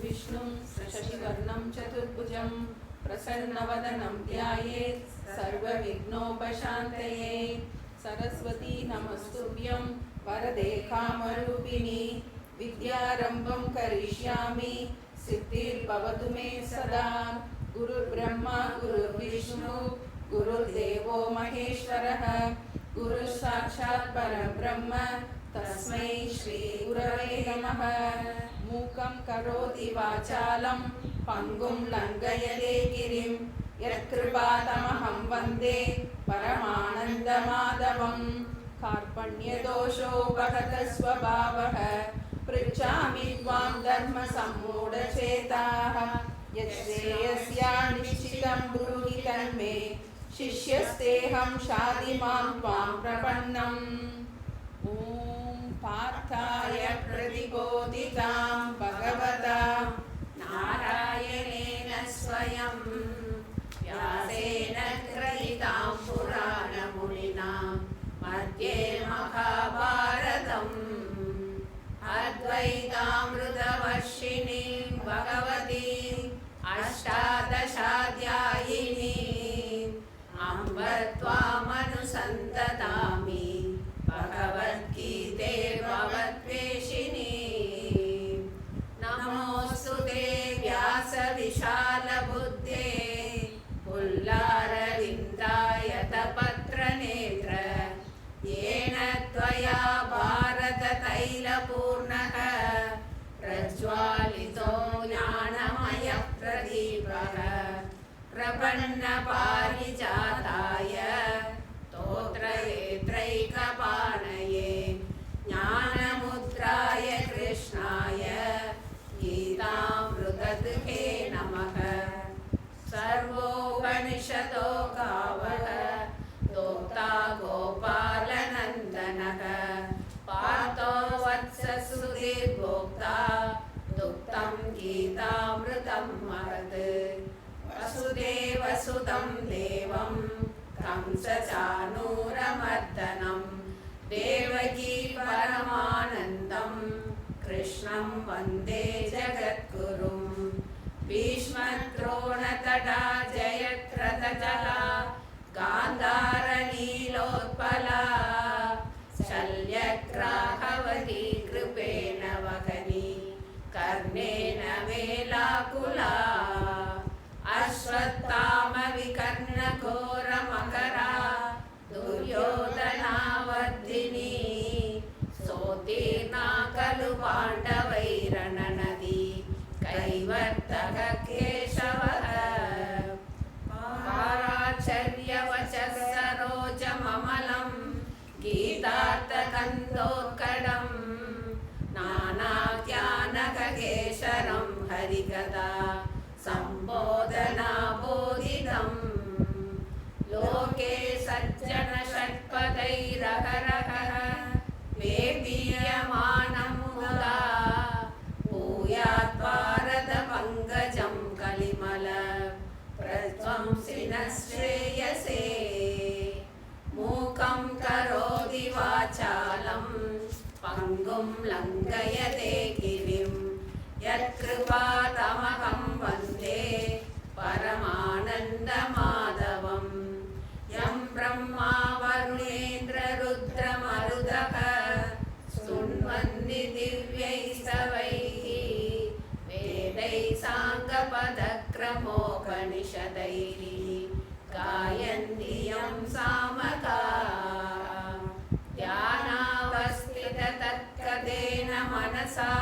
विष्णुं शशिवर्णं चतुर्भुजं प्रसन्नवदनं ध्यायेत् सर्वविघ्नोपशान्तये। सरस्वती नमस्तुभ्यं वरदे कामरूपिणी विद्यारम्भं करिष्यामि सिद्धिर्भवतु मे सदा। गुरुर्ब्रह्मा गुरुर्विष्णु गुरुर्देवो महेश्वरः गुरुः साक्षात् परब्रह्म तस्मै श्री गुरवे नमः। मूकं करोति वाचालं पङ्गुं लङ्घयते गिरिं यत्कृपातमहं वन्दे परमानन्दमाधवं। कार्पण्यदोषोपहतः स्वभावः पृच्छामि त्वां धर्मसम्मूढचेताः। यच्छ्रेयस्यानिश्चितं ब्रूहि तन्मे शिष्यस्तेऽहं शाधिमां त्वां प्रपन्नम्। ॐ पार्थाय प्रतिबोधितां भगवता नारायणेन स्वयं व्यासेन ग्रहीतां पुराणमुनिना मध्ये महाभारतम्। अद्वैतामृतवर्षिणीं भगवतीम् अष्टादशाध्यायिनीम् अम्ब त्वामनुसन्ततामि भगवद्गीते भवद्वेषिणी। नमोऽस्तु ते व्यासविशालबुद्धे पुल्लारविन्दायतपत्रनेत्र येन त्वया भारततैलपूर्णः प्रज्वालितो ज्ञानमयप्रदीपः। प्रपन्नपारिजाताय स्तोत्रवेत्रैकपाणये ज्ञानमुद्राय कृष्णाय गीतामृतदुहे नमः। सर्वोपनिषदो गावः दोक्ता गोपालनन्दनः पार्थो वत्ससुधीर्भोक्ता दुग्धं गीतामृतं महत्। वसुदेवसुतं देवं कंसचाणूरमर्दनं देवकी परमानन्दं कृष्णं वन्दे जगद्गुरुं। भीष्मद्रोणतटा जयद्रथजला गान्धारनीलोत्पला शल्यग्राहवती कृपेण वहनी कर्णेन वेलाकुला। अश्वत्थामविकर्णघोरमकरा दुर्योधनावर्धिनी सोत्तीर्णा खलु पाण्डवैरणनदी कैवर्तः केशवः। पाराचर्यवचः सरोजममलं गीतार्थकन्दोत्कटं नानाज्ञानकेशरं हरिकथा सम्बोधनाबोधितम्। लोके सज्जनषट्पदैरहरहः वेपीयमानं मुदा भूयात् भारतपङ्कजं कलिमल प्रध्वंसिनः श्रेयसे। मूकं करोति वाचालं पङ्गुं लङ्घयते गिरिं यत्कृपातमहं वन्दे परमानन्दमाधवम्। यं ब्रह्मा वरुणेन्द्ररुद्रमरुतः स्तुन्वन्ति दिव्यैस्तवैः वेदैः साङ्गपदक्रमोपनिषदैः गायन्ति यं सामगाः। ध्यानावस्थिततत्कदेन मनसा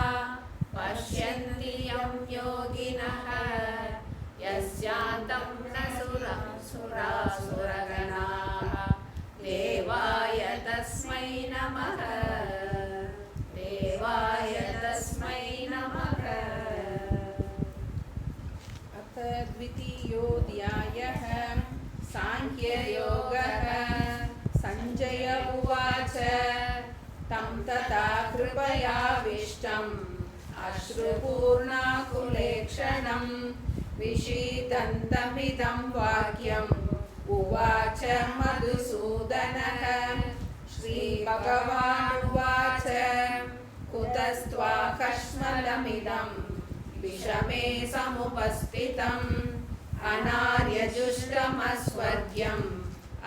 पश्यन्ति यं योगिनः यस्यान्तं न सुरासुरगणाः। देवाय तस्मै नमः देवाय तस्मै नमः। अथ द्वितीयोऽध्यायः सांख्ययोगः। सञ्जय उवाच तं तथा कृपयाविष्टम् अश्रुपूर्णाकुलेक्षणं विषीदन्तमिदं वाक्यम् उवाच मधुसूदनः। श्रीभगवानुवाच कुतस्त्वाकश्मलमिदं विष विषमे समुपस्थितम् अनार्यजुष्टमस्वर्ग्यम्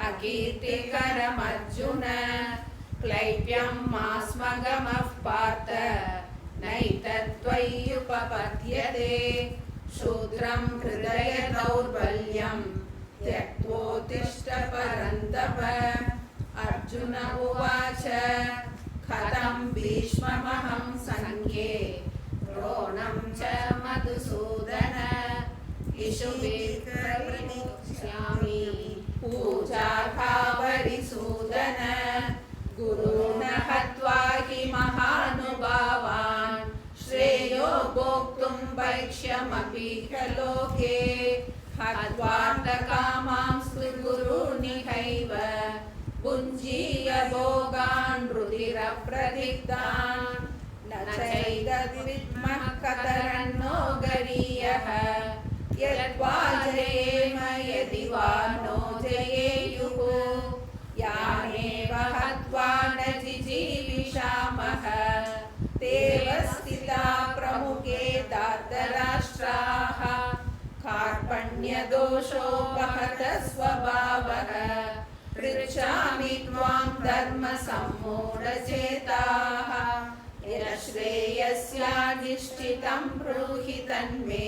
अकीर्तिकरमर्जुन क्लैप्यं मास्मगमः पार्थ नैतत्त्वय्युपपद्यते शूद्रं हृदय दौर्बल्यं त्यक्त्वोत्तिष्ठ परन्तप अर्जुन उवाच कथं भीष्ममहं सङ्ख्ये द्रोणं च मधुसूदन इषुभिर्प्रवक्ष्यामि पूजार्हावरिसूदन गुरून् हत्वा हि महानुभावान् श्रेयो भोक्तुं भैक्ष्यमपि लोके हत्वार्थकामांस्तु गुरूनिहैव भुञ्जीय भोगान् रुधिरप्रदिग्धान् न चैतद्विद्मः कतरन्नो गरीयः यद्वा जयेम यदि वा नो जयेयुः यानेव हत्वा न जिजीविषामः तेव स्थिता प्रमुखे धार्तराष्ट्राः कार्पण्यदोषोपहतः स्वभावः पृच्छामि त्वां धर्मसम्मूढचेताः यश्रेयस्याधिष्ठितं ब्रूहि तन्मे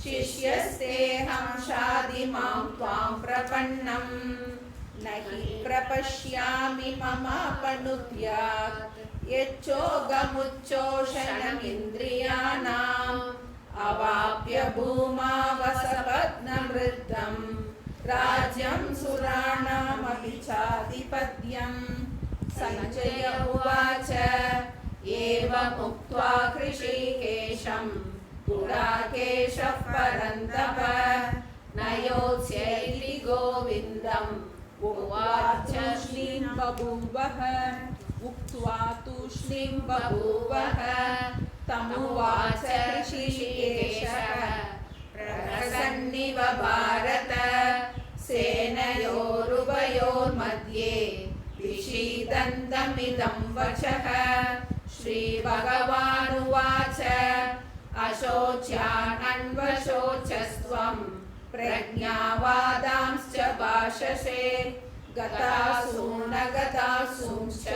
शिष्यस्तेऽहं शाधि मां त्वां प्रपन्नम् न हि प्रपश्यामि ममापनुद्यात् यच्चोगमुच्चोषणमिन्द्रियाणाम् अवाप्य भूमावसपत्नमृद्धं राज्यं सुराणामपि चाधिपत्यम् सञ्जय उवाच एवमुक्त्वा हृषीकेशं गुडाकेशः परन्तप न योत्स्यैति गोविन्दम् उवाच तूष्णीं बभूवः उक्त्वा तूष्णीं बभूवः तमुवाच हृषीकेशः प्रहसन्निव भारत सेनयोरुभयोर्मध्ये विषीदन्तमिदं वचः श्रीभगवानुवाच अशोच्यानन्वशोचस्त्वं प्रज्ञावादांश्च भाषसे गतासून गतासूंश्च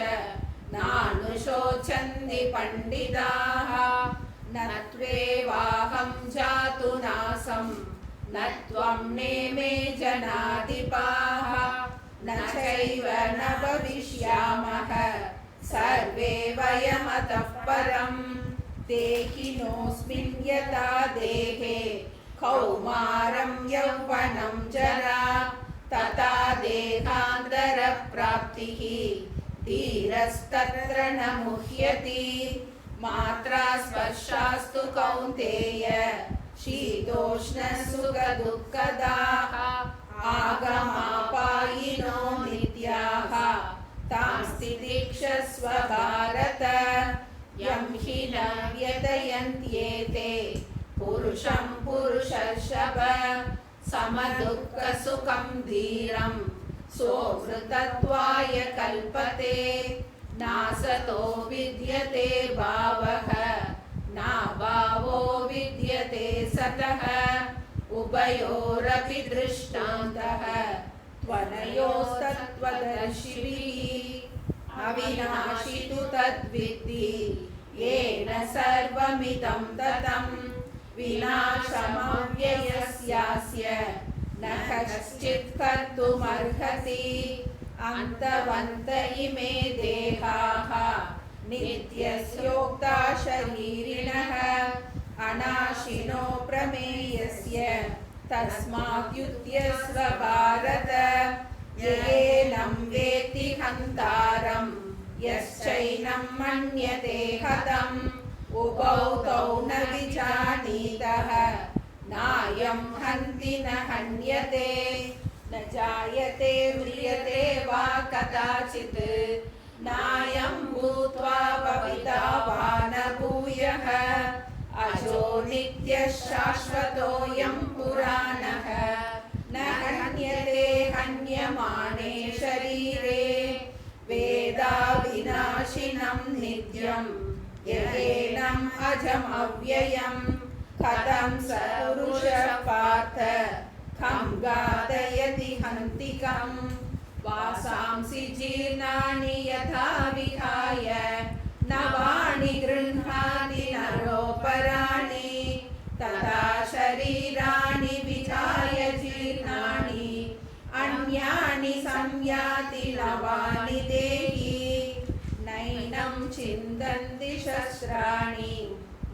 नानुशोचन्ति पण्डिताः न त्वेवाहं जातु नासं न त्वं नेमे जनाधिपाः न चैव न भविष्यामः सर्वे वयमतः परम् देहिनोऽस्मिन् यथा देहे कौमारं यौवनं जरा तथा देहान्तरप्राप्तिः धीरस्तत्र न मुह्यति मात्रा स्पर्शास्तु कौन्तेय शीतोष्णसुखदुःखदाः आगमापायिनो नित्याः तां स्थितिक्षस्व भारत यं हि न व्यदयन्त्येते पुरुषं पुरुषर्षभ समदुःखसुखं धीरं सोऽमृतत्वाय कल्पते नासतो विद्यते भावः नाभावो विद्यते सतः उभयोरपि दृष्टान्तः त्वनयोस्तत्त्वदर्शिभिः अविनाशि तु तद्विद्धि येन सर्वमिदं ततं विनाशमव्ययस्यास्य न कश्चित् कर्तुमर्हति अन्तवन्त इमे देहाः नित्यस्योक्ता शरीरिणः अनाशिनो प्रमेयस्य तस्मात् युध्यस्व भारत येनं वेत्ति हन्तारं यश्चैनं मन्यते हतम् उभौ तौ न विजानीतः नायं हन्ति न हन्यते न जायते म्रियते वा कदाचित् नायं भूत्वा भविता वा न भूयः अजो नित्यः शाश्वतोऽयं पुराणः न हन्यते हन्यमाने शरीरे वेदा विनाशिनं नित्यं येनम् अजमव्ययम् कथं स पुरुषः पार्थ खं घातयति हन्तिकं वासांसि जीर्णानि यथा विहाय नवानि गृह्णाति नरोपराणि तथा शरीराणि विहाय जीर्णानि अन्यानि संयाति नवानि देहि नैनं चिन्तन्ति शस्त्राणि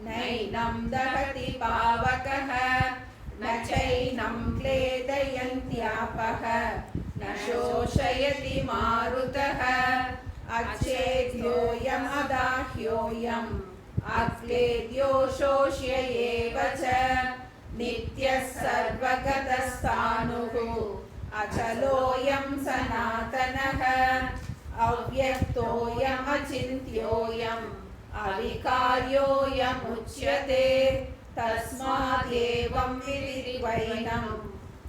नैनं दहति पावकः न चैनं क्लेदयन्त्यापः न शोषयति मारुतः अच्छेद्योऽयमदाह्योऽयम् अक्लेद्यो शोष्य एव च नित्यः सर्वगतस्थाणुः अचलोऽयं सनातनः अव्यक्तोऽयमचिन्त्योऽयम् अविकार्योऽयमुच्यते तस्मादेवं विदित्वैनं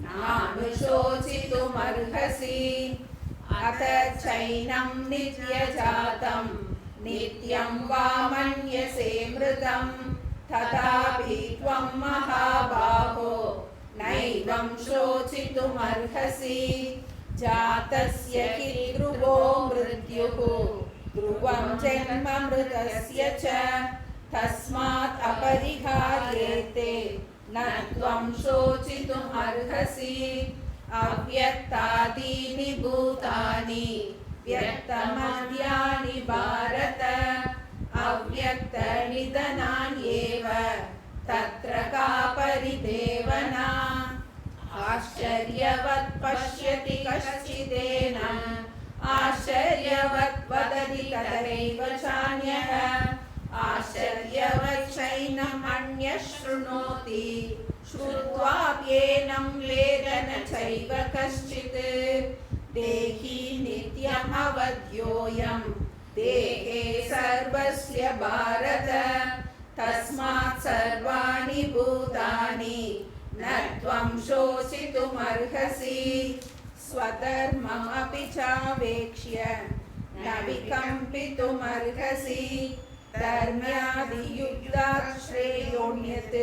नानुशोचितुमर्हसि अथ चैनं नित्यजातं नित्यं वा मन्यसे मृतं तथापि त्वं महाबाहो नैवं शोचितुमर्हसि जातस्य हि ध्रुवो मृत्युः ध्रुवं जन्म मृतस्य च तस्मात् अपरिहार्येते न त्वं शोचितुमर्हसि अव्यक्तादीनि भूतानि व्यक्तमद्यानि भारत अव्यक्तनिधनान्येव तत्र का परिदेवना आश्चर्यवत् पश्यति कश्चिदेनम् आश्चर्यवत् वदति तथैव चान्यः आश्चर्यवत् चैनम् अन्यः शृणोति श्रुत्वाप्येनं वेद न चैव कश्चित् देहि नित्यम् अवध्योऽयं देहे सर्वस्य भारत तस्मात् सर्वाणि भूतानि न त्वं शोचितुमर्हसि स्वधर्ममपि चावेक्ष्य न विकम्पितुमर्हसि धर्म्यादियुक्तात् श्रेयोऽन्यत्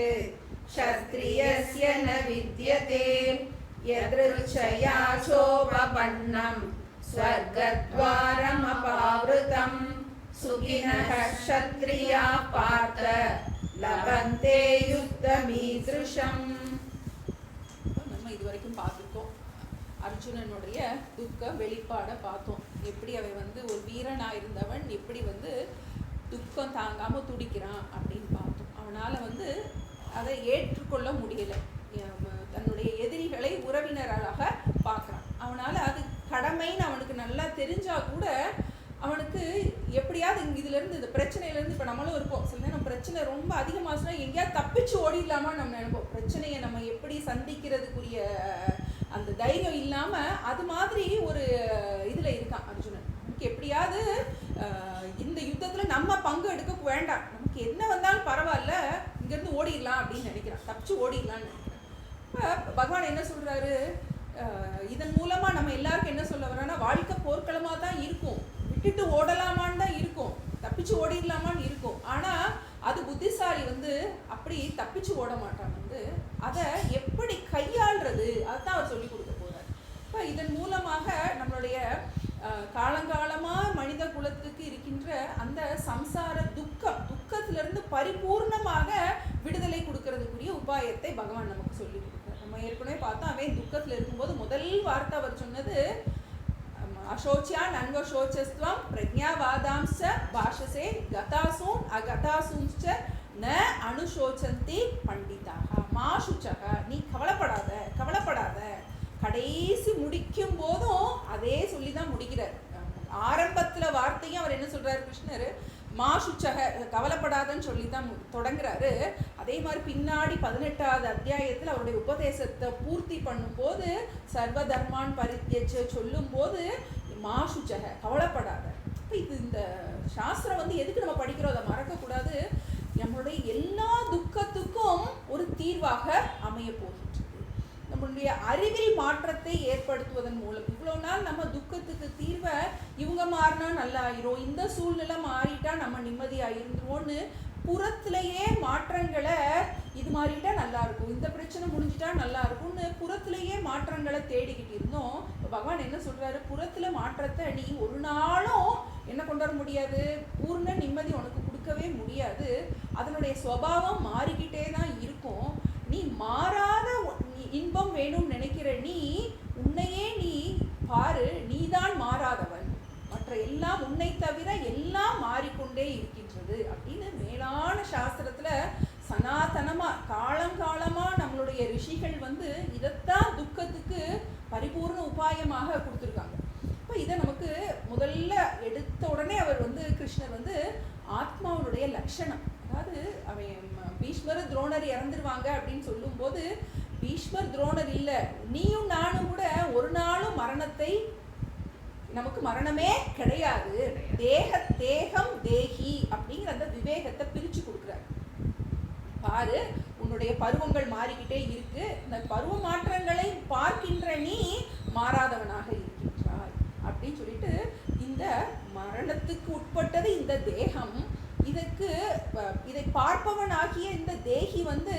क्षत्रियस्य न विद्यते यदृच्छया चोपपन्नं स्वर्गद्वारमपावृतं सुखिनः क्षत्रियाः पार्थ लभन्ते युक्तमीदृशम्. நம்ம இதுவரைக்கும் பார்த்துருக்கோம் அர்ஜுனனுடைய துக்க வெளிப்பாடை பார்த்தோம். எப்படி அவன் வந்து ஒரு வீரனாக இருந்தவன் எப்படி வந்து துக்கம் தாங்காமல் துடிக்கிறான் அப்படின்னு பார்த்தோம். அவனால் வந்து அதை ஏற்றுக்கொள்ள முடியலை. தன்னுடைய எதிரிகளை உறவினராக பார்க்குறான். அவனால் அது கடமைன்னு அவனுக்கு நல்லா தெரிஞ்சால் கூட அவனுக்கு எப்படியாவது இதுலேருந்து இந்த பிரச்சனையிலேருந்து இப்போ நம்மளும் இருப்போம். சில நேரம் பிரச்சனை ரொம்ப அதிகமாச்சுன்னா எங்கேயாவது தப்பிச்சு ஓடிடலாமான்னு நம்ம நினைப்போம். பிரச்சனையை நம்ம எப்படி சந்திக்கிறதுக்குரிய அந்த தைரியம் இல்லாமல் அது மாதிரி ஒரு இதில் இருக்கான் அர்ஜுனன். நமக்கு எப்படியாவது இந்த யுத்தத்தில் நம்ம பங்கு எடுக்க வேண்டாம், நமக்கு என்ன வந்தாலும் பரவாயில்ல, இங்கேருந்து ஓடிடலாம் அப்படின்னு நினைக்கிறான், தப்பிச்சு ஓடிடலான்னு நினைக்கிறான். இப்போ பகவான் என்ன சொல்கிறாரு, இதன் மூலமாக நம்ம எல்லாருக்கும் என்ன சொல்ல வரோன்னா, வாழ்க்கை போர்க்களமாக தான் இருக்கும், விட்டுட்டு ஓடலாமான்னு தான் இருக்கும், தப்பிச்சு ஓடிடலாமான்னு இருக்கும். ஆனால் அது புத்திசாலி வந்து அப்படி தப்பிச்சு ஓட மாட்டான். வந்து அதை எப்படி கையாளுறது அதுதான் அவர் சொல்லி கொடுக்க போகிறார். இப்போ இதன் மூலமாக நம்மளுடைய காலங்காலமாக மனித குலத்துக்கு இருக்கின்ற அந்த சம்சார துக்கத்திலிருந்து பரிபூர்ணமாக விடுதலை கொடுக்கறதுக்குரிய உபாயத்தை பகவான் நமக்கு சொல்லி கொடுக்குறார். நம்ம ஏற்கனவே பார்த்தோம், அவன் துக்கத்தில் இருக்கும்போது முதல் வார்த்தை அவர் சொன்னது அசோச்சியா நன்வசோச்சஸ்துவம் பிரஜாவாதாம்ச பாஷசே கதாசூன் அகதாசூன்ச்ச ந அனுசோச்சந்தி பண்டிதாக மா சுச்சக. நீ கவலைப்படாத. கடைசி முடிக்கும் போதும் அதே சொல்லி தான் முடிக்கிறார். ஆரம்பத்தில் வார்த்தையும் அவர் என்ன சொல்கிறார் கிருஷ்ணர், மா சுச்சக கவலைப்படாதன்னு சொல்லி தான் தொடங்குறாரு. அதே மாதிரி பின்னாடி 18வது அத்தியாயத்தில் அவருடைய உபதேசத்தை பூர்த்தி பண்ணும்போது சர்வ தர்மான் பரித்யஜ சொல்லும்போது மா சுச்சக கவலைப்படாத. இப்போ இந்த சாஸ்திரம் வந்து எதுக்கு நம்ம படிக்கிறோம், அதை மறக்கக்கூடாது. நம்மளுடைய எல்லா துக்கத்துக்கும் ஒரு தீர்வாக அமைய போகின்றது. நம்மளுடைய அறிவில் மாற்றத்தை ஏற்படுத்துவதன் மூலம் இவ்வளோ நாள் நம்ம துக்கத்துக்கு தீர்வை இவங்க மாறினா நல்லா ஆயிரும், இந்த சூழ்நிலை மாறிட்டா நம்ம நிம்மதியாக இருந்துருவோன்னு புறத்திலேயே மாற்றங்களை இது மாறிட்டா நல்லா இருக்கும், இந்த பிரச்சனை முடிஞ்சிட்டா நல்லா இருக்கும்னு புறத்திலேயே மாற்றங்களை தேடிக்கிட்டு இருந்தோம். பகவான் என்ன சொல்றாரு, புறத்துல மாற்றத்தை நீ ஒரு நாளும் என்ன கொண்டு வர முடியாது, பூர்ண நிம்மதி உனக்கு கொடுக்கவே முடியாது. அதனுடைய சுபாவம் மாறிக்கிட்டே தான் இருக்கும். நீ மாறாத இன்பம் வேணும்னு நினைக்கிற நீ உன்னையே நீ பாரு, நீதான் மாறாதவன், மற்ற எல்லாம் உன்னை தவிர எல்லாம் மாறிக்கொண்டே இருக்கின்றது அப்படின்னு மேலான சாஸ்திரத்துல சனாதனமா காலங்காலமா நம்மளுடைய ரிஷிகள் வந்து இதைத்தான் துக்கத்துக்கு பரிபூர்ண உபாயமாக கொடுத்துருக்காங்க. இப்போ இதை நமக்கு முதல்ல எடுத்த உடனே அவர் வந்து கிருஷ்ணர் வந்து ஆத்மாவுடைய லட்சணம், அதாவது அவன் பீஷ்மர் துரோணர் இறந்துருவாங்க அப்படின்னு சொல்லும்போது பீஷ்மர் துரோணர் இல்லை, நீயும் நானும் கூட ஒரு நாளும் மரணத்தை, நமக்கு மரணமே கிடையாது, தேகம் தேகி அப்படிங்கிற அந்த விவேகத்தை பிரிச்சு கொடுக்குறாரு. பாரு, உன்னுடைய பருவங்கள் மாறிக்கிட்டே இருக்கு, இந்த பருவ மாற்றங்களை பார்க்கின்ற நீ மாறாதவனாக இருக்கின்றாய் அப்படின்னு சொல்லிட்டு, இந்த மரணத்துக்கு உட்பட்டது இந்த தேகம், இதை பார்ப்பவனாகிய இந்த தேகி வந்து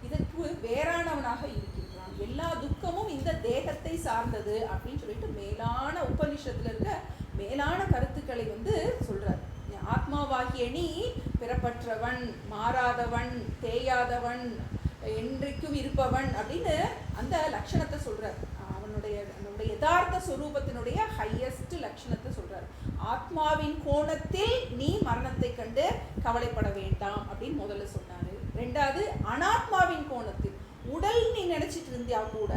இதற்கு வேறானவனாக இருக்கின்றான், எல்லா துக்கமும் இந்த தேகத்தை சார்ந்தது அப்படின்னு சொல்லிட்டு மேலான உபனிஷத்துல இருக்க மேலான கருத்துக்களை வந்து சொல்றார். ஆத்மாவாகிய நீ பிறப்பற்றவன், மாறாதவன், தேயாதவன், என்றைக்கும் இருப்பவன் அப்படின்னு அந்த லட்சணத்தை சொல்றார். அவனுடைய யதார்த்த ஸ்வரூபத்தினுடைய ஹையஸ்ட் லட்சணத்தை சொல்றார். ஆத்மாவின் கோணத்தில் நீ மரணத்தை கண்டு கவலைப்பட வேண்டாம் அப்படின்னு முதல்ல சொன்னாரு. ரெண்டாவது, அனாத்மாவின் கோணத்தில், உடல் நீ நினைச்சிட்டு இருந்தா கூட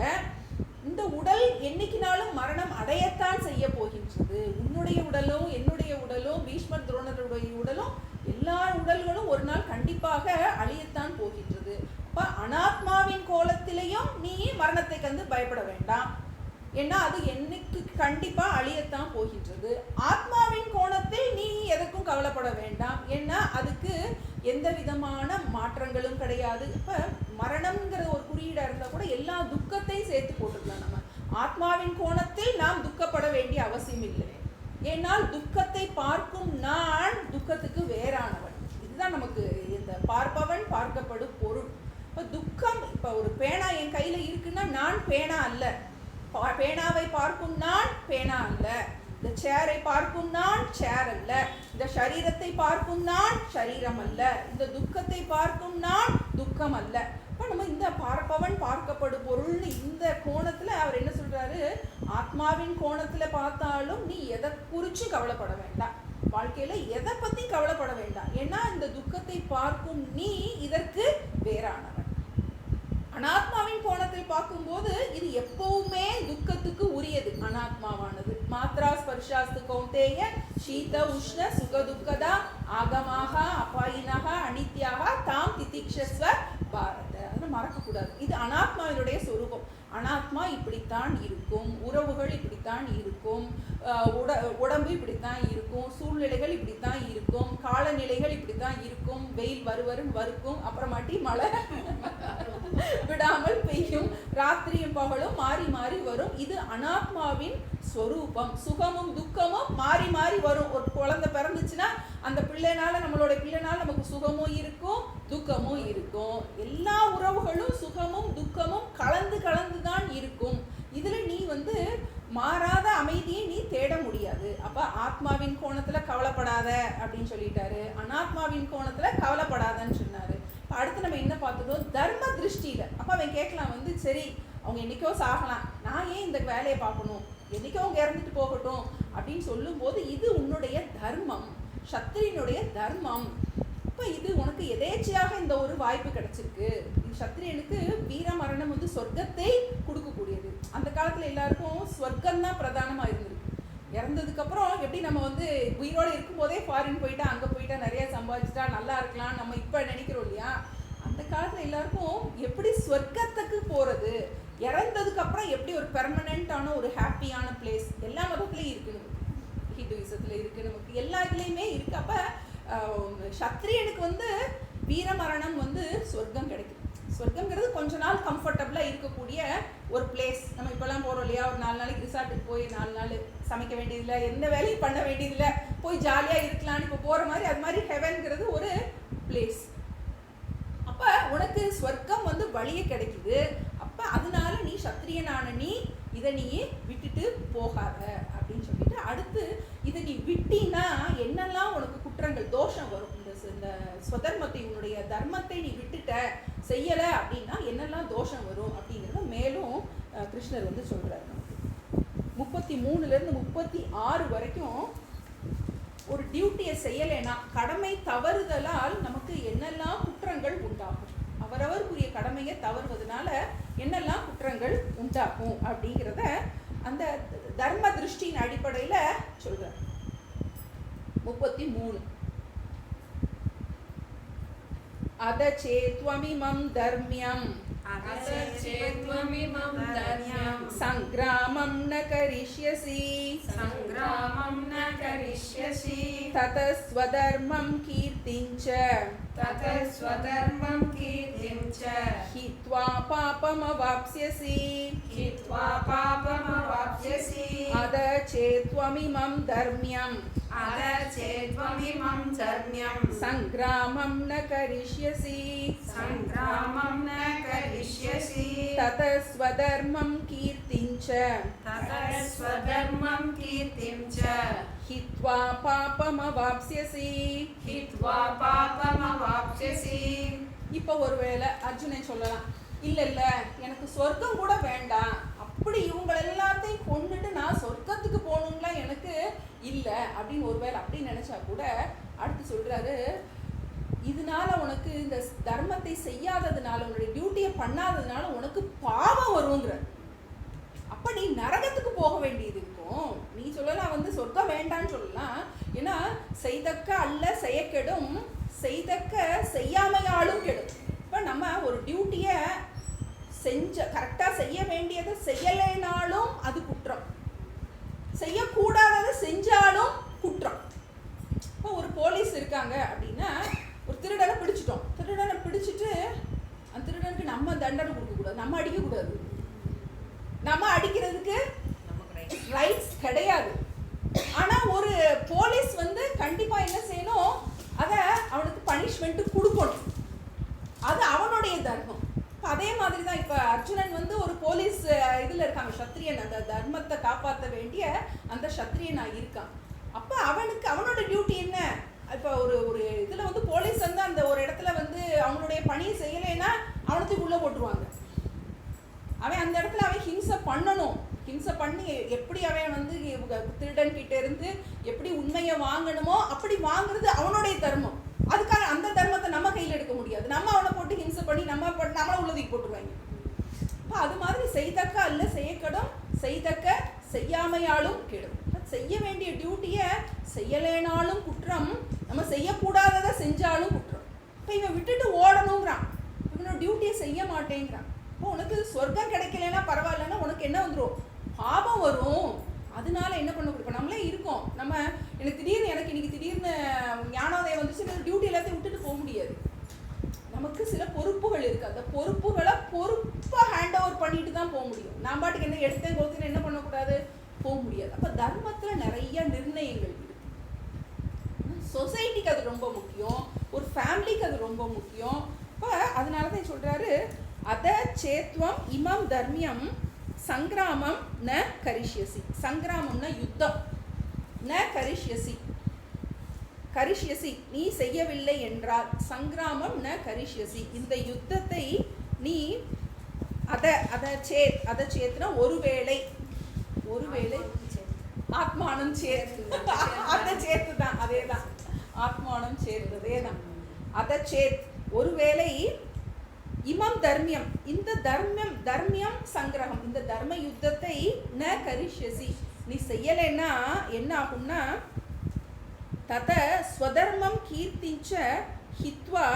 இந்த உடல் என்னைக்குனாலும் மரணம் அடையத்தான் செய்ய போகின்றது. உன்னுடைய உடலும் என்னுடைய உடலும் பீஷ்மர் துரோணருடைய உடலும் எல்லா உடல்களும் ஒரு நாள் கண்டிப்பாக அழியத்தான் போகின்றது. அப்ப அனாத்மாவின் கோலத்திலையும் நீ மரணத்தை கண்டு பயப்பட வேண்டாம், ஏன்னா அது என்னைக்கு கண்டிப்பா அழியத்தான் போகின்றது. ஆத்மாவின் கோணத்தில் நீ எதற்கும் கவலைப்பட வேண்டாம், ஏன்னா அதுக்கு எந்த விதமான மாற்றங்களும் கிடையாது. இப்ப மரணம்ங்கிற ஒரு குறியீடா இருந்தா கூட எல்லா துக்கத்தையும் சேர்த்து போட்டுக்கலாம். நம்ம ஆத்மாவின் கோணத்தில் நாம் துக்கப்பட வேண்டிய அவசியம் இல்லை, ஏன்னால் துக்கத்தை பார்க்கும் நான் துக்கத்துக்கு வேறானவன். இதுதான் நமக்கு இந்த பார்ப்பவன் பார்க்கப்படும் பொருள். இப்ப துக்கம், இப்ப ஒரு பேனா என் கையில இருக்குன்னா நான் பேனா அல்ல, பேனாவை பார்க்கும் நான் பேனா அல்ல, இந்த சேரை பார்க்கும் நான் சேர் அல்ல, இந்த சரீரத்தை பார்க்கும் நான் சரீரம் அல்ல, இந்த துக்கத்தை பார்க்கும் நான் துக்கம் அல்ல. இப்போ நம்ம இந்த பார்ப்பவன் பார்க்கப்படும் பொருள்னு இந்த கோணத்துல அவர் என்ன சொல்றாரு, ஆத்மாவின் கோணத்துல பார்த்தாலும் நீ எதை குறிச்சு கவலைப்பட வேண்டாம், வாழ்க்கையில எதை பத்தி கவலைப்பட வேண்டாம், ஏன்னா இந்த துக்கத்தை பார்க்கும் நீ இதற்கு வேறானவன். அனாத்மாவின் கோணத்தில் பார்க்கும்போது இது எப்பவுமே துக்கத்துக்கு உரியது. அனாத்மாவானது மாத்ரா ஸ்பர்ஷாஸ்து கௌந்தேய சீத உஷ்ண சுக துக்கதா ஆகமாக அபாயினக அனித்யாக தாம் திதிக்ஷஸ்வ பாரத, அதெல்லாம் மறக்கக்கூடாது. இது அனாத்மாவினுடைய சொரூபம். அனாத்மா இப்படித்தான் இருக்கும், உறவுகள் இப்படித்தான் இருக்கும், உடம்பு இப்படித்தான் இருக்கும், சூழ்நிலைகள் இப்படித்தான் இருக்கும், காலநிலைகள் இப்படித்தான் இருக்கும், வெயில் வரும் அப்புறமாட்டி மழை விடாமல் பெய்யும், ராத்திரியும் பகலும் மாறி மாறி வரும். இது அனாத்மாவின் ஸ்வரூபம். சுகமும் துக்கமும் மாறி மாறி வரும். ஒரு குழந்தை பிறந்துச்சுன்னா அந்த பிள்ளைனால நம்மளோட பிள்ளைனால நமக்கு சுகமும் இருக்கும் துக்கமும் இருக்கும். எல்லா உறவுகளும் சுகமும் துக்கமும் கலந்து கலந்து தான் இருக்கும். இதுல நீ வந்து மாறாத அமைதியை நீ தேட முடியாது. அப்ப ஆத்மாவின் கோணத்துல கவலைப்படாத அப்படின்னு சொல்லிட்டாரு, அனாத்மாவின் கோணத்துல கவலைப்படாதன்னு சொன்னாரு. அடுத்து நம்ம என்ன பார்த்துட்டோம், தர்ம திருஷ்டியில. அப்ப அவன் கேட்கலாம் வந்து, சரி அவங்க என்னைக்கோ சாகலாம், நான் ஏன் இந்த வேலையை பார்க்கணும், என்னைக்கோ அவங்க இறந்துட்டு போகட்டும் அப்படின்னு சொல்லும் போது இது உன்னுடைய தர்மம், சத்திரியனுடைய தர்மம். இப்போ இது உனக்கு எதேச்சையாக இந்த ஒரு வாய்ப்பு கிடைச்சிருக்கு. சத்திரியனுக்கு வீர மரணம் வந்து சொர்க்கத்தை கொடுக்கக்கூடியது. அந்த காலத்துல எல்லாருக்கும் சொர்க்கம் தான் பிரதானமா இருந்திருக்கு. இறந்ததுக்கு அப்புறம் எப்படி நம்ம வந்து உயிரோடு இருக்கும்போதே ஃபாரின் போயிட்டா அங்கே போயிட்டா நிறைய சம்பாதிச்சிட்டா நல்லா இருக்கலாம் நம்ம இப்போ நினைக்கிறோம் இல்லையா. அந்த காலத்தில் எல்லாருக்கும் எப்படி சொர்க்கத்துக்கு போகிறது, இறந்ததுக்கு அப்புறம் எப்படி ஒரு பெர்மனண்டான ஒரு ஹாப்பியான பிளேஸ் எல்லா மதத்துலேயும் இருக்குது. நமக்கு ஹிந்துவிசத்தில் இருக்குது, நமக்கு எல்லா இதுலேயுமே இருக்குது. அப்போ சத்திரியனுக்கு வந்து வீரமரணம் வந்து சொர்க்கம் கிடைக்குது. சொர்க்கங்கிறது கொஞ்ச நாள் கம்ஃபர்டபுளாக இருக்கக்கூடிய ஒரு பிளேஸ். நம்ம இப்போல்லாம் போகிறோம் இல்லையா, ஒரு 4 நாளைக்கு ரிசார்ட்டுக்கு போய் 4 நாள் சமைக்க வேண்டியதில்லை, எந்த வேலையும் பண்ண வேண்டியதில்லை, போய் ஜாலியாக இருக்கலான்னு இப்போ போகிற மாதிரி அது மாதிரி ஹெவன்கிறது ஒரு பிளேஸ். அப்போ உனக்கு வழியே கிடைக்குது. அப்ப அதனால நீ சத்திரியனான நீ இதை நீ விட்டுட்டு போகாத அப்படின்னு சொல்லிட்டு, அடுத்து இதை நீ விட்டினா என்னெல்லாம் உனக்கு குற்றங்கள் தோஷம் வரும், இந்த ஸ்வதர்மத்தை உன்னுடைய தர்மத்தை நீ விட்டுட்ட செய்யல அப்படின்னா என்னெல்லாம் தோஷம் வரும் அப்படிங்கிறத மேலும் கிருஷ்ணர் வந்து சொல்றாரு. 33 36 வரைக்கும் ஒரு டியூட்டியை செய்யலைன்னா, கடமை தவறுதலால் நமக்கு என்னெல்லாம் குற்றங்கள் உண்டாகும், அவரவருக்குரிய கடமையை தவறுவதனால என்னெல்லாம் குற்றங்கள் உண்டாகும் அப்படிங்கிறத அந்த தர்ம திருஷ்டியின் அடிப்படையில சொல்றார். 33 அதசேத்வமிமம் தர்மியம் சங்கிராமம் ந கரிஷ்யசி ததஸ்வதர்மம் கீர்த்திஞ்ச ஹித்வா பாபமவாப்ஸ்யசி அதசேத்வமிமம் தர்மியம் சங்கிராமம் ந கரிஷ்யசி ததஸ்வதர்மம் கீர்த்திஞ்ச ஹித்வா பாபமவாப்ஸ்யசி. இப்போ ஒருவேளை அர்ஜுனன் சொல்லலாம், இல்ல இல்ல எனக்கு சொர்க்கம் கூட வேண்டாம், அப்படி இவங்க எல்லாத்தையும் கொண்டுட்டு நான் சொர்க்கத்துக்கு போகணுங்களா எனக்கு இல்லை அப்படின்னு ஒருவேளை அப்படி நினைச்சா கூட அடுத்து சொல்றாரு, இதனால உனக்கு இந்த தர்மத்தை செய்யாததுனால, உன்னுடைய டியூட்டியை பண்ணாததுனால உனக்கு பாவம் வருங்கிற. அப்ப நீ நரகத்துக்கு போக வேண்டியது இருக்கும். நீ சொல்லலாம் வந்து சொர்க்கம் வேண்டான்னு சொல்லலாம். ஏன்னா செய்தக்க அல்ல செய்யக்கெடும், செய்தக்க செய்யாமையாலும் கெடும். இப்ப நம்ம ஒரு டியூட்டியை கரெக்டாக செய்ய வேண்டியதை செய்யலைனாலும் அது குற்றம், செய்யக்கூடாததை செஞ்சாலும் குற்றம். இப்போ ஒரு போலீஸ் இருக்காங்க அப்படின்னா, ஒரு திருடனை பிடிச்சிட்டோம், திருடனை பிடிச்சிட்டு அந்த திருடனுக்கு நம்ம தண்டனை கொடுக்கக்கூடாது, நம்ம அடிக்கக்கூடாது, நம்ம அடிக்கிறதுக்கு ரைட்ஸ் கிடையாது. ஆனால் ஒரு போலீஸ் வந்து கண்டிப்பாக என்ன செய்யணும், அதை அவனுக்கு பனிஷ்மெண்ட்டு கொடுக்கணும், அது அவனுடைய தர்மம். அதே மாதிரி தான் இப்போ அர்ஜுனன் வந்து ஒரு போலீஸ் இதில் இருக்காங்க, சத்திரியன், அந்த தர்மத்தை காப்பாற்ற வேண்டிய அந்த சத்திரியனாக இருக்கான். அப்போ அவனுக்கு அவனோட டியூட்டி என்ன, இப்போ ஒரு இதில் வந்து போலீஸ் வந்து அந்த ஒரு இடத்துல வந்து அவனுடைய பணியை செய்யலைன்னா அவனுக்கு உள்ளே போட்டுருவாங்க. அவன் அந்த இடத்துல அவன் ஹிம்சை பண்ணணும், ஹிம்சை பண்ணி எப்படி அவன் வந்து திருடன் கிட்ட இருந்து எப்படி உண்மையை வாங்கணுமோ அப்படி வாங்குறது அவனுடைய தர்மம். அதுக்காக அந்த தர்மத்தை நம்ம கையில் எடுக்க முடியாது, நம்ம அவனை போட்டு ஹிம்சை பண்ணி நம்மளை உள்ளதுக்கு போட்டுருவாங்க. இப்போ அது மாதிரி செய்தக்க அல்ல செய்யக்கடும், செய்தக்க செய்யாமையாலும் கெடும். செய்ய வேண்டிய டியூட்டியை செய்யலைனாலும் குற்றம், நம்ம செய்யக்கூடாததை செஞ்சாலும் குற்றம். இப்போ இவன் விட்டுட்டு ஓடணுங்கிறான், இவனோட டியூட்டியை செய்ய மாட்டேங்கிறான். இப்போ உனக்கு சொர்க்கம் கிடைக்கலன்னா பரவாயில்லன்னா உனக்கு என்ன வந்துடும், பாபம் வரும். அதனால என்ன பண்ண கொடுப்போம், நம்மளே இருக்கோம், நம்ம எனக்கு இன்னைக்கு திடீர்னு ஞானோதயம் வந்துச்சு, டியூட்டி எல்லாத்தையும் விட்டுட்டு போக முடியாது. நமக்கு சில பொறுப்புகள் இருக்குது, அந்த பொறுப்புகளை பொறுப்பாக ஹேண்ட் ஓவர் பண்ணிட்டு தான் போக முடியும். நான் பாட்டுக்கு என்ன எடுத்தேன் கொடுத்தேன்னு என்ன பண்ணக்கூடாது, போக முடியாது. அப்போ தர்மத்தில் நிறைய நிர்ணயங்கள் இருக்கு. சொசைட்டிக்கு அது ரொம்ப முக்கியம், ஒரு ஃபேமிலிக்கு அது ரொம்ப முக்கியம். இப்போ அதனால தான் சொல்கிறாரு, அத சேத்வம் இமம் தர்மியம் சங்கிராமம் ந கரிஷ்யசி. சங்கிராமம்னா யுத்தம், ந கரிஷ்யசி, கரிஷ்யசி நீ செய்யவில்லை என்றால், சங்கிராமம் ந கரிஷ்யசி இந்த யுத்தத்தை நீ அதை சேத்னா ஒருவேளை ஆத்மானம் சேர்த்து, அதை சேர்த்து தான், அதே தான் ஆத்மானம் சேர்ந்ததே தான். அதை சேத் ஒருவேளை இமம் தர்மியம், இந்த தர்மியம் சங்கிரகம், இந்த தர்ம யுத்தத்தை ந கரிஷ்யசி நீ செய்யலைன்னா என்ன ஆகும்னா, தத ஸ்வதர்மம் கீர்த்திஞ்ச ஹித்வா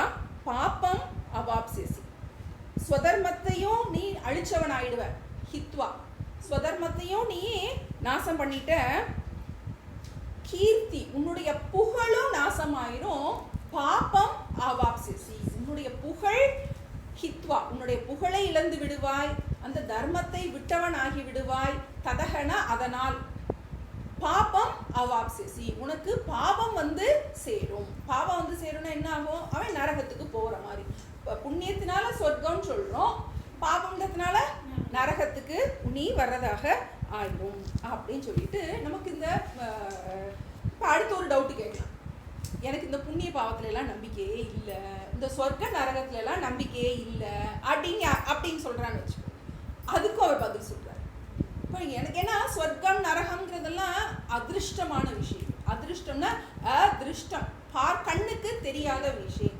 பாப்பம் அவாப்சியசி. ஸ்வதர்மத்தையும் நீ அழிச்சவன் ஆயிடுவ, ஹித்வா ஸ்வதர்மத்தையும் நீ நாசம் பண்ணிட்ட, கீர்த்தி உன்னுடைய புகழும் நாசமாயிரும், பாப்பம் அவாப்சியசி உன்னுடைய புகழ், ஹித்வா உன்னுடைய புகழை இழந்து விடுவாய், அந்த தர்மத்தை விட்டவன் ஆகி விடுவாய், ததகன அதனால், பாபம் அவாப்சியசி உனக்கு பாவம் வந்து சேரும். பாவம் வந்து சேரும்னா என்ன ஆகும், அவன் நரகத்துக்கு போகிற மாதிரி. புண்ணியத்தினால சொர்க்கம்னு சொல்றோம், பாபம்ன்றதுனால நரகத்துக்கு நீ வர்றதாக ஆயிடும் அப்படின்னு சொல்லிட்டு நமக்கு இந்த இப்போ அடுத்த ஒரு டவுட்டு கேட்கலாம். எனக்கு இந்த புண்ணிய பாவத்துல எல்லாம் நம்பிக்கையே இல்லை, இந்த சொர்க்க நரகத்துல எல்லாம் நம்பிக்கையே இல்லை அப்படின்னு சொல்றான்னு வச்சுக்கோ. அதுக்கும் அவர் பதில் சொல்றாரு. இப்போ எனக்கு ஏன்னா சொர்க்கம் நரகம்ங்கிறதெல்லாம் அதிருஷ்டமான விஷயம். அதிருஷ்டம்னா அதிருஷ்டம், கண்ணுக்கு தெரியாத விஷயம்.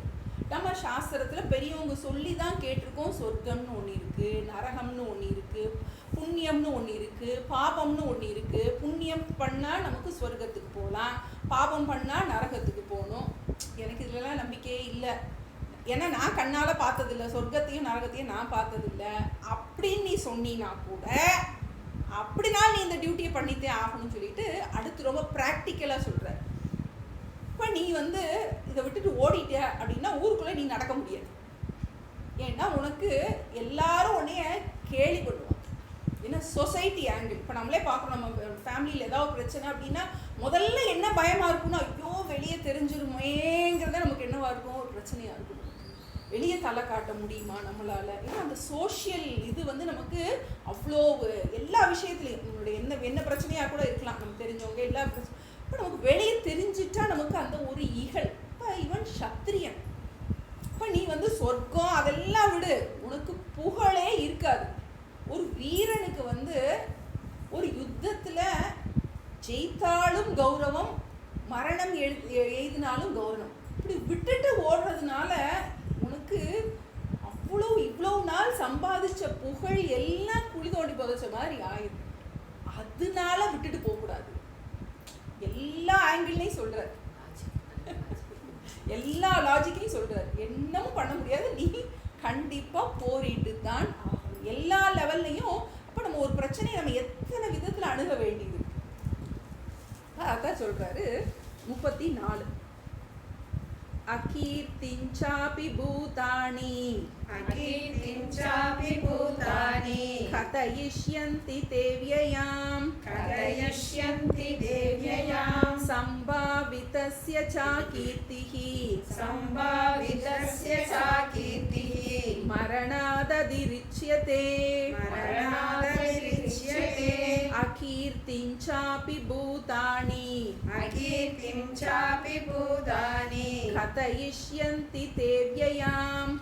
நம்ம சாஸ்திரத்தில் பெரியவங்க சொல்லி தான் கேட்டிருக்கோம். சொர்க்கம்னு ஒன்று இருக்குது, நரகம்னு ஒன்று இருக்குது, புண்ணியம்னு ஒன்று இருக்குது, பாபம்னு ஒன்று இருக்குது. புண்ணியம் பண்ணால் நமக்கு சொர்க்கத்துக்கு போகலாம், பாபம் பண்ணால் நரகத்துக்கு போகணும். எனக்கு இதுலலாம் நம்பிக்கையே இல்லை, ஏன்னா நான் கண்ணால் பார்த்ததில்லை, சொர்க்கத்தையும் நரகத்தையும் நான் பார்த்ததில்லை அப்படின்னு நீ சொன்னீன்னா கூட, அப்படின்னா நீ இந்த டியூட்டியை பண்ணித்தே ஆகணும்னு சொல்லிட்டு அடுத்து ரொம்ப ப்ராக்டிக்கலாக சொல்கிறார். இப்போ நீ இதை விட்டுட்டு ஓடிட்ட அப்படின்னா ஊருக்குள்ளே நீ நடக்க முடியாது. ஏன்னா உனக்கு எல்லாரும் உன்னைய கேலி பண்ணுவாங்க. ஏன்னா சொசைட்டி ஆங்கிள். இப்போ நம்மளே பார்க்குறோம், நம்ம ஃபேமிலியில் ஏதாவது பிரச்சனை அப்படின்னா முதல்ல என்ன பயமாக இருக்குன்னா, ஐயோ வெளியே தெரிஞ்சிருமேங்கிறத நமக்கு என்னவா இருக்கும், ஒரு பிரச்சனையாக இருக்கும். வெளியே தலை காட்ட முடியுமா நம்மளால்? ஏன்னா அந்த சோஷியல் இது நமக்கு அவ்வளோ எல்லா விஷயத்துலையும் நம்மளுடைய என்ன பிரச்சனையாக கூட இருக்கலாம், நமக்கு தெரிஞ்சவங்க எல்லா பிரச்சனை. இப்போ நமக்கு வெளியே தெரிஞ்சிட்டா நமக்கு அந்த ஒரு இகழ். இப்போ இவன் சத்திரியன், இப்போ நீ சொர்க்கம் அதெல்லாம் விடு, உனக்கு புகழே இருக்காது. ஒரு வீரனுக்கு ஒரு யுத்தத்தில் ஜெயித்தாலும் கௌரவம், மரணம் எய்தினாலும் கௌரவம். இப்படி விட்டுட்டு ஓடுறதுனால உனக்கு இவ்வளோ நாள் சம்பாதிச்ச புகழ் எல்லாம் குழி தோண்டி புதைச்ச மாதிரி ஆயிடும். அதனால விட்டுட்டு போகக்கூடாது. எல்லா ஆங்கிள்லையும் சொல்றார், எல்லா லாஜிக்கையும் சொல்றார். என்னமும் பண்ண முடியாது, நீ கண்டிப்பா போரிட்டு தான் ஆகணும் எல்லா லெவல்லையும். அப்ப நம்ம ஒரு பிரச்சனையை நம்ம எத்தனை விதத்துல அணுக வேண்டியது. அதான் சொல்றாரு 34. அகீர்த்திஞ்சாபி பூதானி கதயிஷ்யந்தி தேவ்யயாம் சம்பாவிதஸ்ய ச கீர்த்திஹி மரணாததிரிச்யதே அகீர்த்திஞ்சாபி பூதானி கதயிஷ்யந்தி தேவ்யயாம்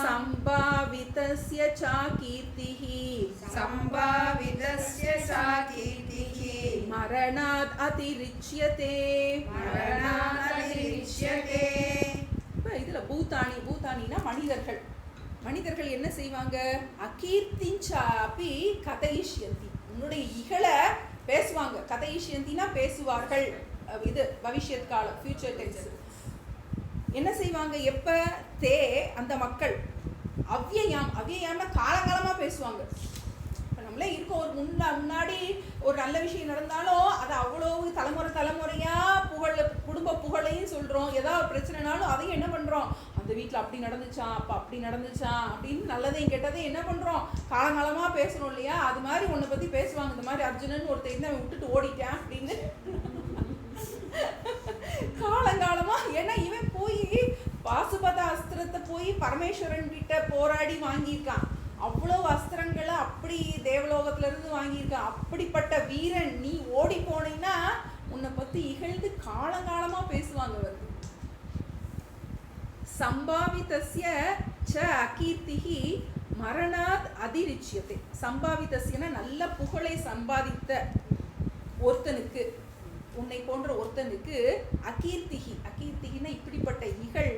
சம்பாவிதஸ்ய ச கீர்த்திஹி மரணாத் அதிரிச்யதே. இதுல பூதானினா மனிதர்கள். மனிதர்கள் என்ன செய்வாங்க? அகீர்த்திஞ்சாபி கதயிஷ்யந்தி, உன்னுடைய இகழ பேசுவாங்க. கதயிஷ்யந்தினா பேசுவார்கள், இது பவிஷ்யத் காலம், ஃபியூச்சர் டென்ஸ். என்ன செய்வாங்க? எப்ப தே அந்த மக்கள் அவ்யயாம்னா காலங்காலமா பேசுவாங்க. இப்போ நம்மளே இருக்கோம், ஒரு முன்னாடி ஒரு நல்ல விஷயம் நடந்தாலும் அதை அவ்வளோ தலைமுறையா குடும்ப புகழையும் சொல்றோம். ஏதாவது பிரச்சனைனாலும் அதையும் என்ன பண்றோம், அந்த வீட்டில் அப்படி நடந்துச்சான், அப்போ அப்படி நடந்துச்சான் அப்படின்னு நல்லதையும் கெட்டதையும் என்ன பண்றோம், காலங்காலமா பேசணும் இல்லையா? அது மாதிரி உன்னை பத்தி பேசுவாங்க. இந்த மாதிரி அர்ஜுனன் ஒருத்தர் அவன் விட்டுட்டு ஓடிட்டான் அப்படின்னு காலங்காலமா. ஏன்னா இவன் போய் பாசுபத அஸ்திரத்தை போய் பரமேஸ்வரன் கிட்ட போராடி வாங்கியிருக்கான். அவ்வளவு அஸ்திரங்களை அப்படி தேவலோகத்துல இருந்து வாங்கியிருக்கான். அப்படிப்பட்ட வீரன் நீ ஓடி போனீங்கன்னா உன்னை பத்தி இகழ்ந்து காலங்காலமா பேசுவாங்க. சம்பாவிதஸ்ய ச அகீர்த்திஹி மரணாத் அதிரிச்யதே. சம்பாவிதஸ்யனா நல்ல புகழை சம்பாதித்த ஒருத்தனுக்கு, உன்னை போன்ற ஒருத்தனுக்கு அகீர்த்திகின்னா இப்படிப்பட்ட இகழ்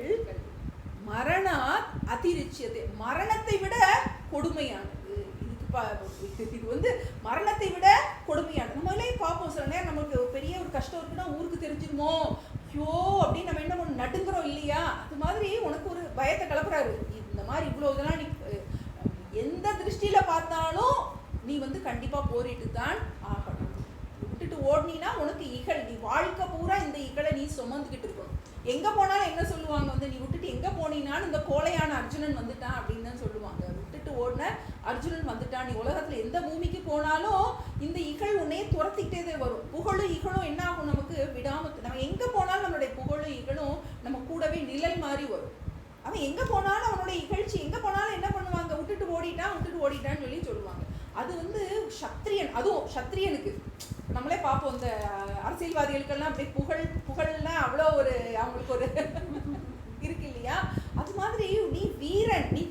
மரணாத் அதிரிச்யதே, மரணத்தை விட கொடுமையானது. இது மரணத்தை விட கொடுமையானது. நம்மளே பார்ப்போம், சில நேரம் நமக்கு பெரிய ஒரு கஷ்டம் இருக்குன்னா ஊருக்கு தெரிஞ்சிருமோ, ஐயோ அப்படின்னு நம்ம என்ன பண்ண நடுங்குறோம் இல்லையா? அது மாதிரி உனக்கு ஒரு பயத்தை கலப்புறாரு. இந்த மாதிரி இவ்வளோ இதெல்லாம் நீ எந்த திருஷ்டியில பார்த்தாலும் நீ கண்டிப்பா போரிட்டு தான் ஆகணும். விட்டுட்டு ஓடினா உனக்கு இகழ், நீ வாழ்க்கை பூரா இந்த இகழை நீ சுமந்துக்கிட்டு இருக்கணும். எங்க போனாலும் என்ன சொல்லுவாங்க, நீ விட்டுட்டு எங்க போனீங்கன்னாலும் இந்த கோழையான அர்ஜுனன் வந்துட்டான் அப்படின்னு தான் சொல்லுவாங்க. விட்டுட்டு ஓடின அர்ஜுனன் வந்துட்டான். நீ உலகத்துல எந்த பூமிக்கு போனாலும் இந்த இகழ் உன்னையே துரத்திக்கிட்டே வரும். புகழும் இகழும் என்ன ஆகும், நமக்கு விடாம நம்ம எங்க போனாலும் நம்மளுடைய புகழும் இகழும் நம்ம கூடவே நிழல் மாதிரி வரும். அவன் எங்க போனாலும் அவனுடைய இகழ்ச்சி, எங்க போனாலும் என்ன பண்ணுவாங்க, விட்டுட்டு ஓடிட்டான்னு சொல்லி சொல்லுவாங்க. அது வந்து சத்திரியன், அதுவும் சத்திரியனுக்கு நம்மளே பார்ப்போம். இந்த அரசியல்வாதிகளுக்கெல்லாம் அப்படி புகழ்னா அவ்வளோ ஒரு அவங்களுக்கு ஒரு இருக்கு இல்லையா? அது மாதிரி நீ வீரன், நீ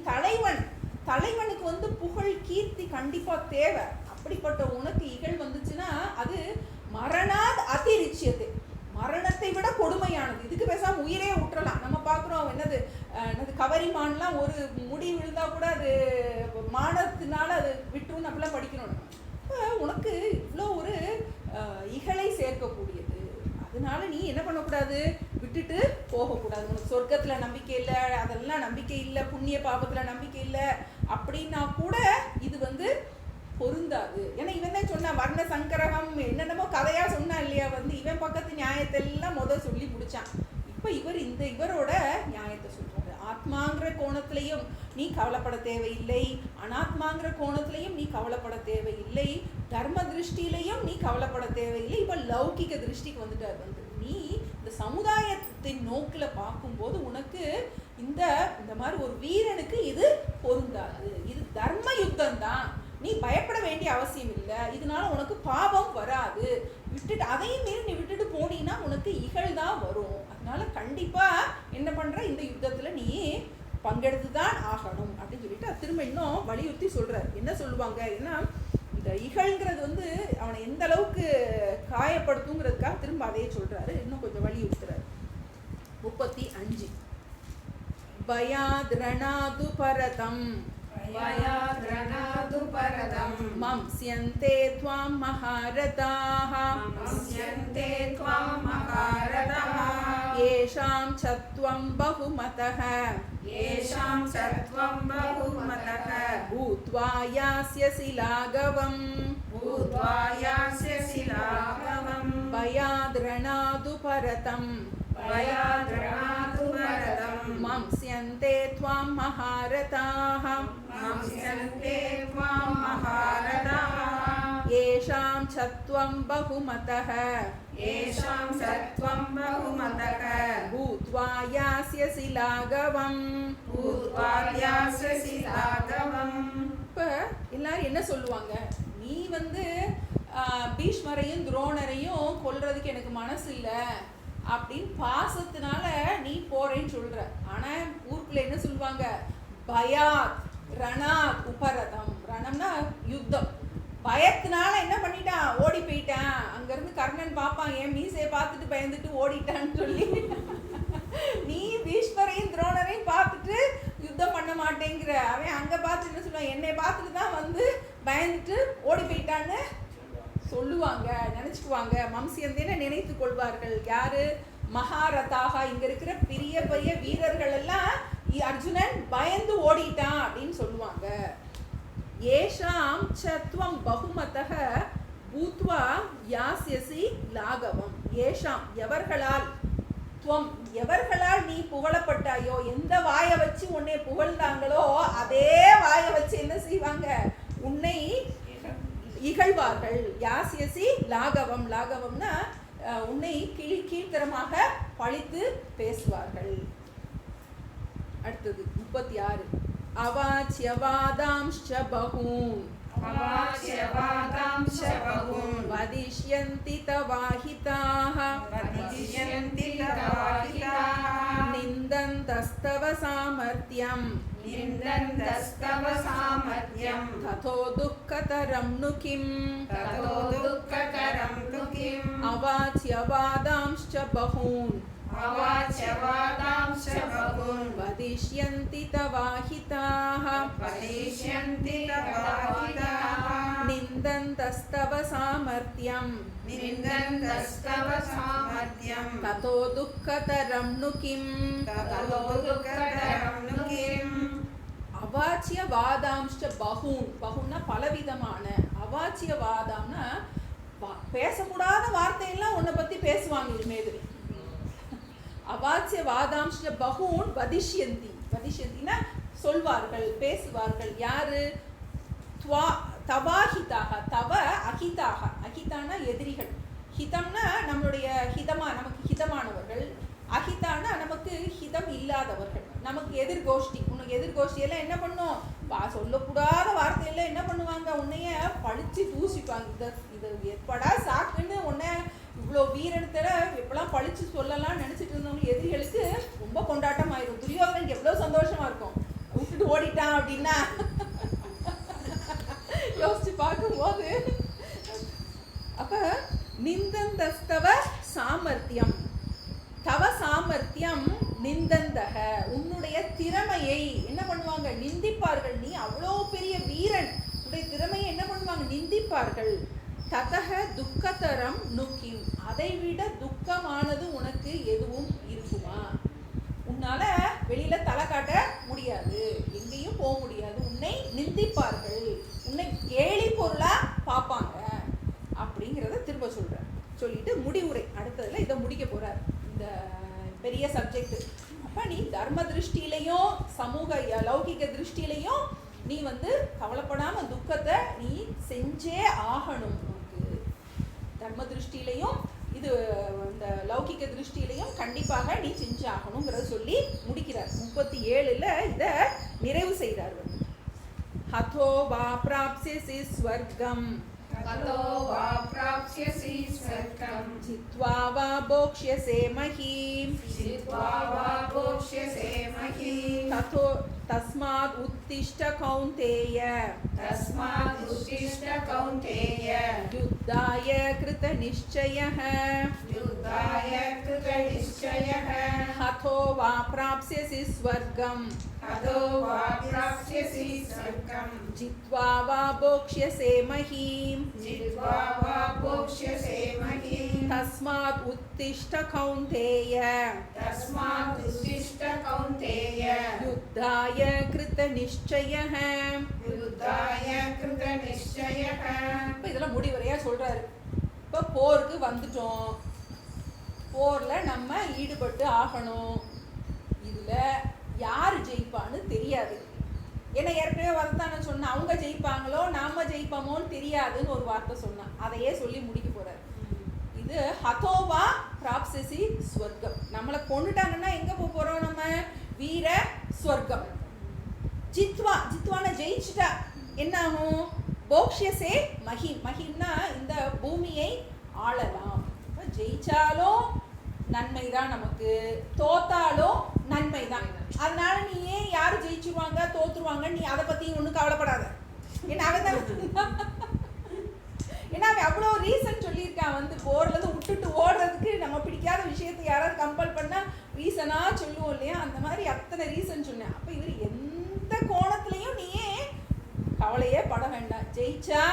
தலைவனுக்கு வந்து புகழ் கீர்த்தி கண்டிப்பா தேவை. அப்படிப்பட்ட உனக்கு இகழ் வந்துச்சுன்னா அது மரணாத் அதிரிச்சியது, மரணத்தை விட கொடுமையானது. இதுக்கு பேசாம உயிரே விட்டுறலாம். நம்ம பார்க்குறோம் என்னது கவரிமான்லாம் ஒரு முடி விழுந்தா கூட அது மானத்தினால அது விட்டுருன்னு அப்படிலாம் படிக்கணும். உனக்கு இவ்வளோ ஒரு இகழை சேர்க்கக்கூடியது. அதனால நீ என்ன பண்ணக்கூடாது, விட்டுட்டு போகக்கூடாது. உனக்கு சொர்க்கத்தில் நம்பிக்கை இல்லை, அதெல்லாம் நம்பிக்கை இல்லை, புண்ணிய பாபத்தில் நம்பிக்கை இல்லை அப்படின்னா கூட இது வந்து பொருந்தாது. ஏன்னா இவன் தான் சொன்னா வர்ண சங்கரகம் என்னென்னமோ கதையா சொன்னா இல்லையா, வந்து இவன் பக்கத்து நியாயத்தை எல்லாம் சொல்லி முடிச்சான். இப்போ இவரோட நியாயத்தை சொல்றாரு. ஆத்மாங்கிற கோணத்திலையும் நீ கவலைப்பட தேவையில்லை, அனாத்மாங்கிற கோணத்திலையும் நீ கவலைப்பட தேவையில்லை, தர்ம திருஷ்டிலையும் நீ கவலைப்பட தேவையில்லை. இப்போ லௌகிக திருஷ்டிக்கு வந்துட்டார். வந்து நீ இந்த சமுதாயத்தின் நோக்கில் பார்க்கும்போது உனக்கு இந்த மாதிரி ஒரு வீரனுக்கு இது பொருந்தாது. இது தர்ம யுத்தம் தான், நீ பயப்பட வேண்டிய அவசியம் இல்லை, இதனால உனக்கு பாவம் வராது. விட்டுட்டு அதையும் மீறி நீ விட்டுட்டு போனீன்னா உனக்கு இகழ் தான் வரும். அதனால கண்டிப்பா என்ன பண்ற, இந்த யுத்தத்துல நீ பங்கெடுத்து தான் ஆகணும் அப்படின்னு சொல்லிட்டு திரும்ப இன்னும் வலியுறுத்தி சொல்றாரு. என்ன சொல்லுவாங்க, ஏன்னா இந்த இகழ்ங்கிறது வந்து அவனை எந்த அளவுக்கு காயப்படுத்துங்கிறதுக்காக திரும்ப அதையே சொல்றாரு. இன்னும் கொஞ்சம் வலியுறுத்துறாரு. 35 பயாத்ரணாது பரதம் மம்ஸ்யந்தே த்வாம் மஹாரதாஹ ஏஷாம் சத்வம் பகுமதஹ பூத்வா யாஸ்யசி லாகவம் பயாத்ரணாது பரதம் மம்ஸ்யந்தே த்வாம் மஹாரதாஹ ஏஷாம் சத்வம் பகுமதஹ பூத்வா யாஸ்யசி லாகவம். இப்ப எல்லாரும் என்ன சொல்லுவாங்க, நீ வந்து பீஷ்மரையும் துரோணரையும் கொல்றதுக்கு எனக்கு மனசு இல்லை அப்படின்னு பாசத்தினால நீ போறேன்னு சொல்ற. ஆனா ஊருக்குள்ள என்ன சொல்லுவாங்க, பயாத் ரணாத் உபரதம். ரணம்னா யுத்தம். பயத்தினால என்ன பண்ணிட்டான், ஓடி போயிட்டான். அங்கிருந்து கர்ணன் பார்ப்பான், என் மீசையை பார்த்துட்டு பயந்துட்டு ஓடிட்டான்னு சொல்லி. நீ பீஷ்மரையும் துரோணரையும் பார்த்துட்டு யுத்தம் பண்ண மாட்டேங்கிற, அவன் அங்க பார்த்து என்ன சொல்லுவான், என்னை பார்த்துட்டு தான் வந்து பயந்துட்டு ஓடி போயிட்டான்னு சொல்லுவாங்க, நினைச்சுக்குவாங்க. மம்சியந்தேன நினைத்து கொள்வார்கள். யாரு, மகாரதாக, இங்க இருக்கிற பெரிய பெரிய வீரர்கள் எல்லாம் அர்ஜுனன் பயந்து ஓடிட்டான் அப்படின்னு சொல்லுவாங்க. ஏஷாம் சத்வம் பகுமதஹ பூத்வா யாஸ்யசி லாகவம். ஏஷாம் எவர்களால், துவம் எவர்களால் நீ புகழப்பட்டாயோ, எந்த வாயை வச்சு உன்னை புகழ்ந்தாங்களோ அதே வாயை வச்சு என்ன செய்வாங்க, உன்னை இகழ்வார்கள். யாஸ்யசி லாகவம். லாகவம்னா உன்னை கீழ்த்தரமாக பழித்து பேசுவார்கள். அடுத்தது 36 அவாச்யவாதாம்ச்ச பகூன் வதிஷ்யந்தி தவாஹிதாஹ நிந்தந்தஸ்தவ சாமர்த்யம் ததோ துக்கதரம் நு கிம் அவாச்யவாதாம்ச்ச பகூன் வதிஷ்யந்தி தவாஹிதாஹ நிந்தந்தஸ்தவ சாமர்த்யம் ததோ துக்கதரம் நு கிம் அவாச்சியவாதாம்ச்ச பகூன். பகூன்னா பலவிதமான, அவாச்சியவாதம்னா பேசக்கூடாத வார்த்தையெல்லாம் உன்னை பத்தி பேசுவாங்க இனிமேது. அவாச்சியவாதாம்ச்ச பகூன் வதிஷ்யந்தி. வதிஷ்யந்தினா சொல்வார்கள், பேசுவார்கள். யாரு, தவாஹிதாக. தவ அஹிதாக. அஹிதானா எதிரிகள். ஹிதம்னா நம்மளுடைய ஹிதமா, நமக்கு ஹிதமானவர்கள். அஹிதானா நமக்கு சங்கீதம் இல்லாதவர்கள். நமக்கு எதிர்கோஷ்டி, உனக்கு எதிர்கோஷ்டியெல்லாம் என்ன பண்ணும், சொல்லக்கூடாத வார்த்தையெல்லாம் என்ன பண்ணுவாங்க, உன்னைய பழிச்சு தூசிப்பாங்க. இது எப்படா சாக்குன்னு உன்னை இவ்வளோ வீரத்துல எப்பெல்லாம் பழிச்சு சொல்லலாம் நினைச்சிட்டு இருந்தவங்க எதிரிகளுக்கு ரொம்ப கொண்டாட்டம் ஆயிடும். துரியோதனனுக்கு எவ்வளோ சந்தோஷமா இருக்கும், விட்டுட்டு ஓடிட்டான் அப்படின்னா. யோசிச்சு பார்க்கும்போது அப்ப நிந்தந்தஸ்தவ சாமர்த்தியம், தவ சாமர்த்தியம் நிந்தந்தக, உன்னுடைய திறமையை என்ன பண்ணுவாங்க, நிந்திப்பார்கள். நீ அவ்வளோ பெரிய வீரன், உன்னுடைய திறமையை என்ன பண்ணுவாங்க, நிந்திப்பார்கள். ததக துக்கதரம் நுக்கிம், அதை விட துக்கமானது உனக்கு எதுவும் இருக்குமா? உன்னால வெளியில தலை காட்ட முடியாது, எங்கேயும் போக முடியாது, உன்னை நிந்திப்பார்கள், உன்னை கேலி பொருளா பார்ப்பாங்க அப்படிங்கிறத திரும்ப சொல்றார். சொல்லிட்டு முடிவுரை அடுத்ததுல இதை முடிக்க போறார், இந்த பெரிய சப்ஜெக்ட். அப்ப நீ தர்ம திருஷ்டியிலையும் சமூக லௌகிக திருஷ்டியிலையும் நீ கவலைப்படாம துக்கத்தை நீ செஞ்சே ஆகணும். தர்ம திருஷ்டியிலையும் இது இந்த லௌகிக திருஷ்டியிலையும் கண்டிப்பாக நீ செஞ்சு ஆகணுங்கிறத சொல்லி முடிக்கிறார். 37ல் இதை நிறைவு செய்கிறார். ஹதோ வா பிராப்ஸ்யசி ஸ்வர்கம், हतो वा प्राप्स्यसि स्वर्गं, जित्वा वा भोक्ष्यसे महीम्, जित्वा वा भोक्ष्यसे महीम्, ततो तस्मात् उत्तिष्ठ कौन्तेय, तस्मात् उत्तिष्ठ कौन्तेय, युद्धाय कृतनिश्चयः, युद्धाय कृतनिश्चयः, हतो वा प्राप्स्यसि स्वर्गं, हतो वा प्राप्स्यसि स्वर्गं, जित्वा वा भोक्ष्यसे महीम्, जित्वा वा भोक्ष्यसे महीम्, तस्मात् उत्तिष्ठ कौन्तेय, तस्मात् उत्तिष्ठ कौन्तेय, युद्धाय कृतनिश्चयः, युद्धाय कृतनिश्चयः. இப்போ இதெல்லாம் முடிவரையா சொல்றாரு. இப்போ போருக்கு வந்துட்டோம், போர்ல நம்ம ஈடுபட்டு ஆகணும். இதுல யார் ஜெயிப்பான்னு தெரியாது. ஏன்னா ஏற்கனவே வரத்தானே சொன்னேன், அவங்க ஜெயிப்பாங்களோ நாம ஜெயிப்போமோன்னு தெரியாதுன்னு ஒரு வார்த்தை சொன்னான். அதையே சொல்லி முடிக்க போறாரு. இது ஹதோவா பிராப்ஸ்யசி ஸ்வர்க்கம், நம்மளை கொண்டுட்டாங்கன்னா எங்க போறோம், நம்ம வீர ஸ்வர்க்கம். ஜித்வா, ஜித்வான ஜெயிச்சுட்டா என்ன ஆகும், போக்ஷ்யசே மஹிம், மஹிம்னா இந்த பூமியை ஆளலாம். ஜெயிச்சாலும் நன்மை தான் நமக்கு, தோத்தாலும் நன்மை தான். அதனால நீ ஏன் யாரு ஜெயிச்சுருவாங்க தோத்துருவாங்க நீ அதை பத்தி ஒன்றும் கவலைப்படாத. ஏன்னா அவன் அவ்வளோ ரீசன் சொல்லியிருக்கான். போர்ல இருந்து விட்டுட்டு ஓடுறதுக்கு நம்ம பிடிக்காத விஷயத்தை யாராவது கம்பல் பண்ணா ரீசனா சொல்லுவோம் இல்லையா, அந்த மாதிரி அத்தனை ரீசன் சொன்னேன். அப்ப இவர் எந்த கோணத்திலையும் நீயே கவலையே பட வேண்டாம். ஜெயிச்சா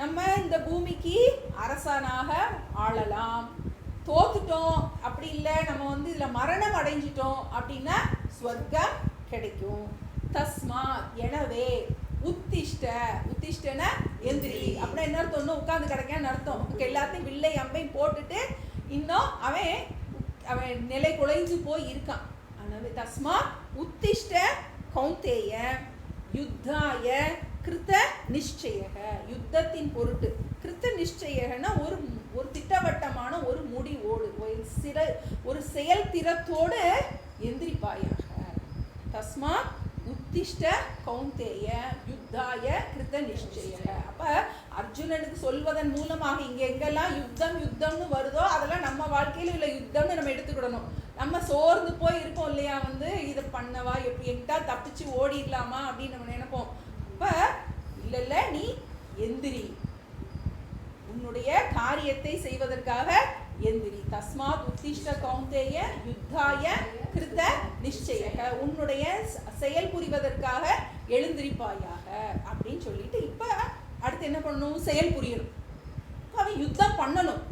நம்ம இந்த பூமிக்கு அரசனாக ஆளலாம், தோத்துட்டோம் அப்படி இல்லை நம்ம இதுல மரணம் அடைஞ்சிட்டோம் அப்படின்னா ஸ்வர்க்கம் கிடைக்கும். தஸ்மா எனவே, உத்திஷ்ட, உத்திஷ்டன எந்திரி அப்படின்னா என்ன அர்த்தம், உட்கார்ந்து கிடைக்கான்னு அர்த்தம். எல்லாத்தையும் வில்லை அம்பையும் போட்டுட்டு இன்னும் அவன் நிலை குலைஞ்சு போய் இருக்கான். எனவே தஸ்மா உத்திஷ்ட கௌந்தேய யுத்தாய கிருத்த நிச்சயக, யுத்தத்தின் பொருட்டு. கிருத்த நிச்சயகன்னா ஒரு திட்டவட்டமான ஒரு முடிவோடு, ஒரு செயல் திறத்தோடு எந்திரிப்பாயாக. தஸ்மா உத்திஷ்ட கௌந்தேய யுத்தாய கிருத்த நிச்சயக. அப்ப அர்ஜுனனுக்கு சொல்வதன் மூலமாக இங்க எங்கெல்லாம் யுத்தம் யுத்தம்னு வருதோ அதெல்லாம் நம்ம வாழ்க்கையில உள்ள யுத்தம்னு நம்ம எடுத்துக்கிடணும். நம்ம சோர்ந்து போய் இருக்கோம் இல்லையா, இதை பண்ணவா, எப்படி எங்கிட்டா தப்பிச்சு ஓடிடலாமா அப்படின்னு நம்ம நினைப்போம். அப்ப இல்ல நீ எந்திரி, உன்னுடைய காரியத்தை செய்வதற்காக எந்திரி. தஸ்மாத் உத்திஷ்ட கௌந்தேய யுத்தாய கிருத்த நிச்சயக, உன்னுடைய செயல் புரிவதற்காக எழுந்திரிப்பாயாக அப்படின்னு சொல்லிட்டு இப்ப அடுத்து என்ன பண்ணணும், செயல் புரியணும். அவன் யுத்தம் பண்ணணும்.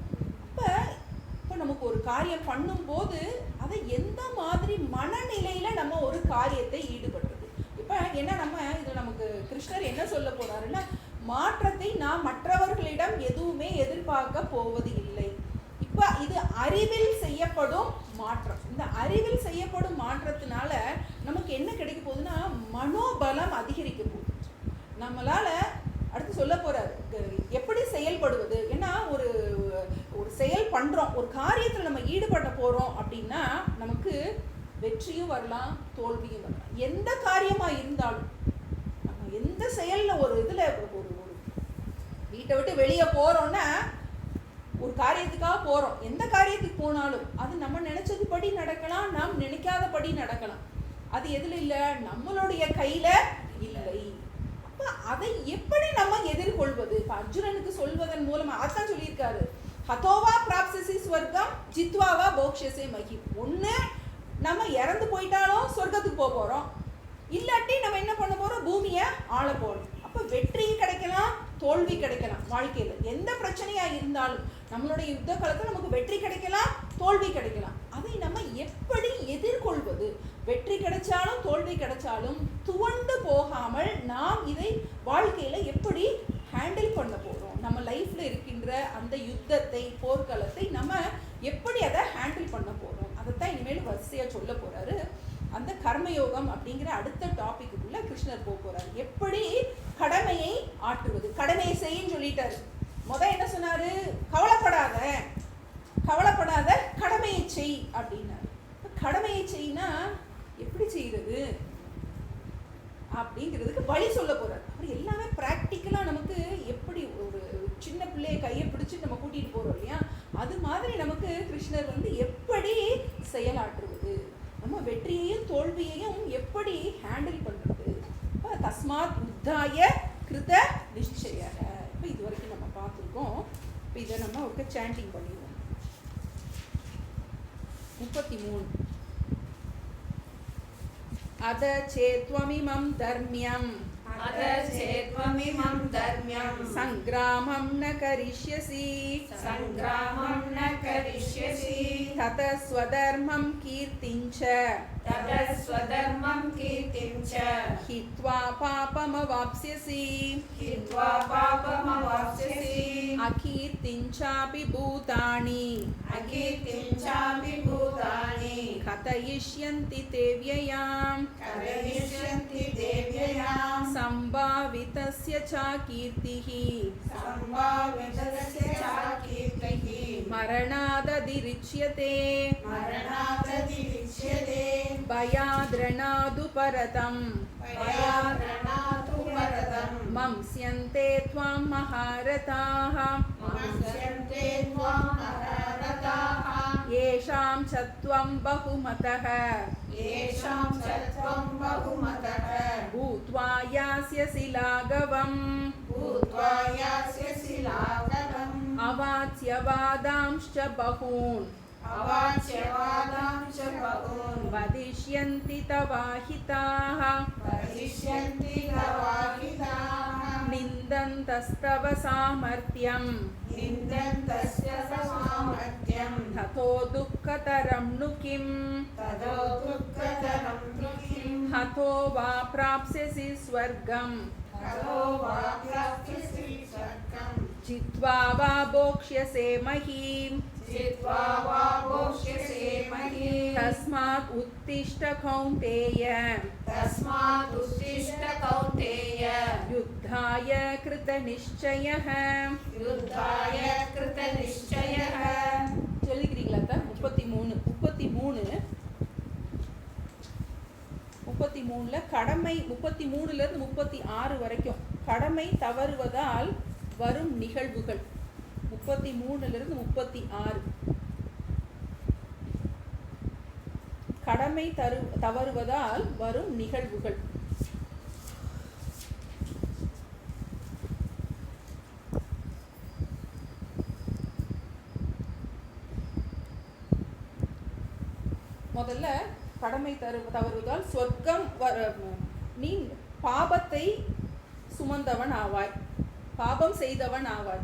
இப்போ நமக்கு ஒரு காரியம் பண்ணும்போது அதை எந்த மாதிரி மனநிலையில நம்ம ஒரு காரியத்தை ஈடுபடுறது. இப்போ என்ன நம்ம இதில் நமக்கு கிருஷ்ணர் என்ன சொல்ல போறாருன்னா, மாற்றத்தை நாம் மற்றவர்களிடம் எதுவுமே எதிர்பார்க்க போவது இல்லை. இப்போ இது அறிவில் செய்யப்படும் மாற்றம். இந்த அறிவில் செய்யப்படும் மாற்றத்தினால நமக்கு என்ன கிடைக்க போகுதுன்னா, மனோபலம் அதிகரிக்க போகுது. நம்மளால அடுத்து சொல்ல போறாரு எப்படி செயல்படுவது. ஏன்னா ஒரு செயல் பண்றோம், ஒரு காரியத்தில் நம்ம ஈடுபட போறோம் அப்படின்னா நமக்கு வெற்றியும் வரலாம், தோல்வியும் வரலாம். எந்த காரியமா இருந்தாலும், நம்ம எந்த செயல்ல ஒரு இதுல ஒரு வீட்டை விட்டு வெளியே போறோம்னா ஒரு காரியத்துக்காக போறோம். எந்த காரியத்துக்கு போனாலும் அது நம்ம நினைச்சதுபடி நடக்கலாம், நாம் நினைக்காதபடி நடக்கலாம். அது எதுல இல்ல, நம்மளுடைய கையில இல்லை. அப்ப அதை எப்படி நம்ம எதிர்கொள்வது? இப்ப அர்ஜுனனுக்கு சொல்வதன் மூலமா அதான் சொல்லியிருக்காரு, ஹதோவா பிராப்சசி ஸ்வர்க்கம் ஜித்வாவா போக்ஷசே மகி. ஒண்ணு நம்ம இறந்து போயிட்டாலும் சொர்க்கத்துக்கு போக போறோம், இல்லாட்டி நம்ம என்ன பண்ண போறோம், பூமியை ஆள போறோம். அப்ப வெற்றி கிடைக்கலாம், தோல்வி கிடைக்கலாம். வாழ்க்கையில எந்த பிரச்சனையா இருந்தாலும் நம்மளுடைய யுத்த காலத்துல நமக்கு வெற்றி கிடைக்கலாம், தோல்வி கிடைக்கலாம். அதை நம்ம எப்படி எதிர்கொள்வது? வெற்றி கிடைச்சாலும் தோல்வி கிடைச்சாலும் துவண்டு போகாமல் நாம் இதை வாழ்க்கையில எப்படி ஹேண்டில் பண்ண போறோம்? நம்ம லைஃப்ல இருக்கின்ற அந்த யுத்தத்தை, போர்க்களத்தை நம்ம எப்படி அதை ஹேண்டில் பண்ண போறோம்? அதைத்தான் இனிமேல் வரிசையா சொல்ல போறாரு. அந்த கர்மயோகம் அப்படிங்கிற அடுத்த டாபிக்குள்ள கிருஷ்ணர் போறாரு. எப்படி கடமையை ஆற்றுவது, கடமையை செய்யும் சொல்லிட்டாரு. என்ன சொன்னாரு, கவலைப்படாத கவலைப்படாத கடமையை செய் அப்படின்னாரு. கடமையை செய்யினா எப்படி செய்யறது அப்படிங்கிறதுக்கு வழி சொல்ல போறாரு. அவர் எல்லாமே பிராக்டிக்கலா நமக்கு எப்படி ஒரு சின்ன பிள்ளைய கையை பிடிச்சு நம்ம கூட்டிட்டு போறோம் இல்லையா, அது மாதிரி நமக்கு கிருஷ்ணர் எப்படி செயலாற்றுவது, நம்ம வெற்றியையும் தோல்வியையும் எப்படி ஹேண்டில் பண்றது. தஸ்மாத் உத்தாய கிருத நிச்சய. இப்போ இது வரைக்கும் நம்ம பார்த்துருக்கோம். இப்போ இதை நம்ம ஒரு சாண்டிங் பண்ணிடுவோம். 33 அத சேத்வமிமம் தர்மியம் சங்கிராமம் ந கரிஷ்யசி தத ஸ்வதர்மம் கீர்த்திஞ்ச ஹித்வா பாபமவாப்ஸ்யசி அகீர்த்திஞ்சாபி பூதானி கதயிஷ்யந்தி தேவ்யயாம் संभावितस्य च कीर्तिः मरणादतिरिच्यते भयाद्रणादु परतम् मंस्यन्ते त्वां महारथाः येषां च त्वं बहुमतः भूत्वा यास्यसि लाघवम् अवाच्यवादांश्च बहून् वदिष्यन्ति तवाहिताः निन्दन्तस्तव सामर्थ्यम् ततो दुःखतरं नु किम् हतो वा प्राप्स्यसि स्वर्गम् जित्वा वा भोक्ष्यसे महीम् तस्मात् उत्तिष्ठ कौन्तेय युद्धाय कृतनिश्चयः சொல்லிக்கிறீங்களா? 33ல கடமை 33ல இருந்து 36 வரைக்கும் கடமை தவறுவதால் வரும் நிகழ்வுகள். 33ல இருந்து 36 கடமை தவறுவதால் வரும் நிகழ்வுகள். முதல்ல கடமை தவறுவதால் சொர்க்கம் நீ பாபத்தை சுமந்தவன் ஆவாய், பாபம் செய்தவன் ஆவாய்.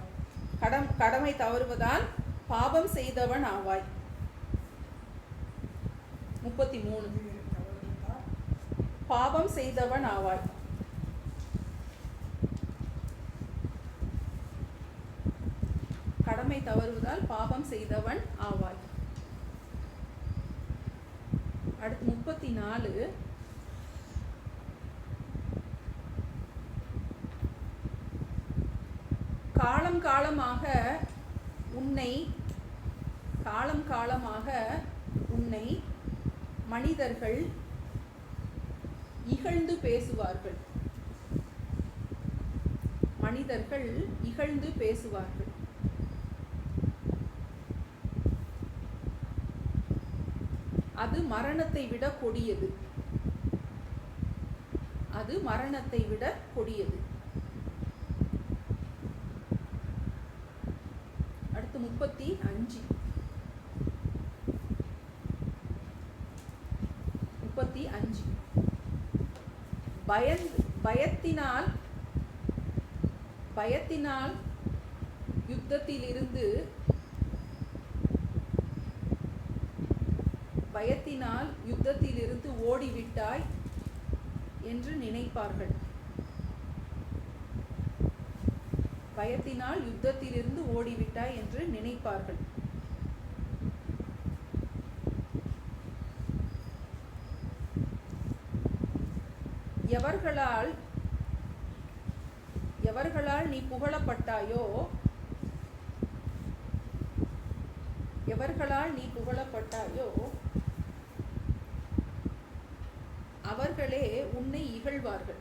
கடமை தவறுவதால் பாபம் செய்தவன் ஆவாய். 33 பாபம் செய்தவன் ஆவாய். கடமை தவறுவதால் பாபம் செய்தவன் ஆவாய். அடுத்து 34 காலம் காலமாக உன்னை மனிதர்கள் இகழ்ந்து பேசுவார்கள். மனிதர்கள் இகழ்ந்து பேசுவார்கள். அது மரணத்தை விட கொடியது. அது மரணத்தை விட கொடியது. அடுத்து 35. 35. பயத்தினால் யுத்தத்திலிருந்து ஓடிவிட்டாய் என்று நினைப்பார்கள். பயத்தினால் யுத்தத்திலிருந்து ஓடிவிட்டாய் என்று நினைப்பார்கள். எவர்களால் நீ புகழப்பட்டாயோ அவர்களே உன்னை இகழ்வார்கள்.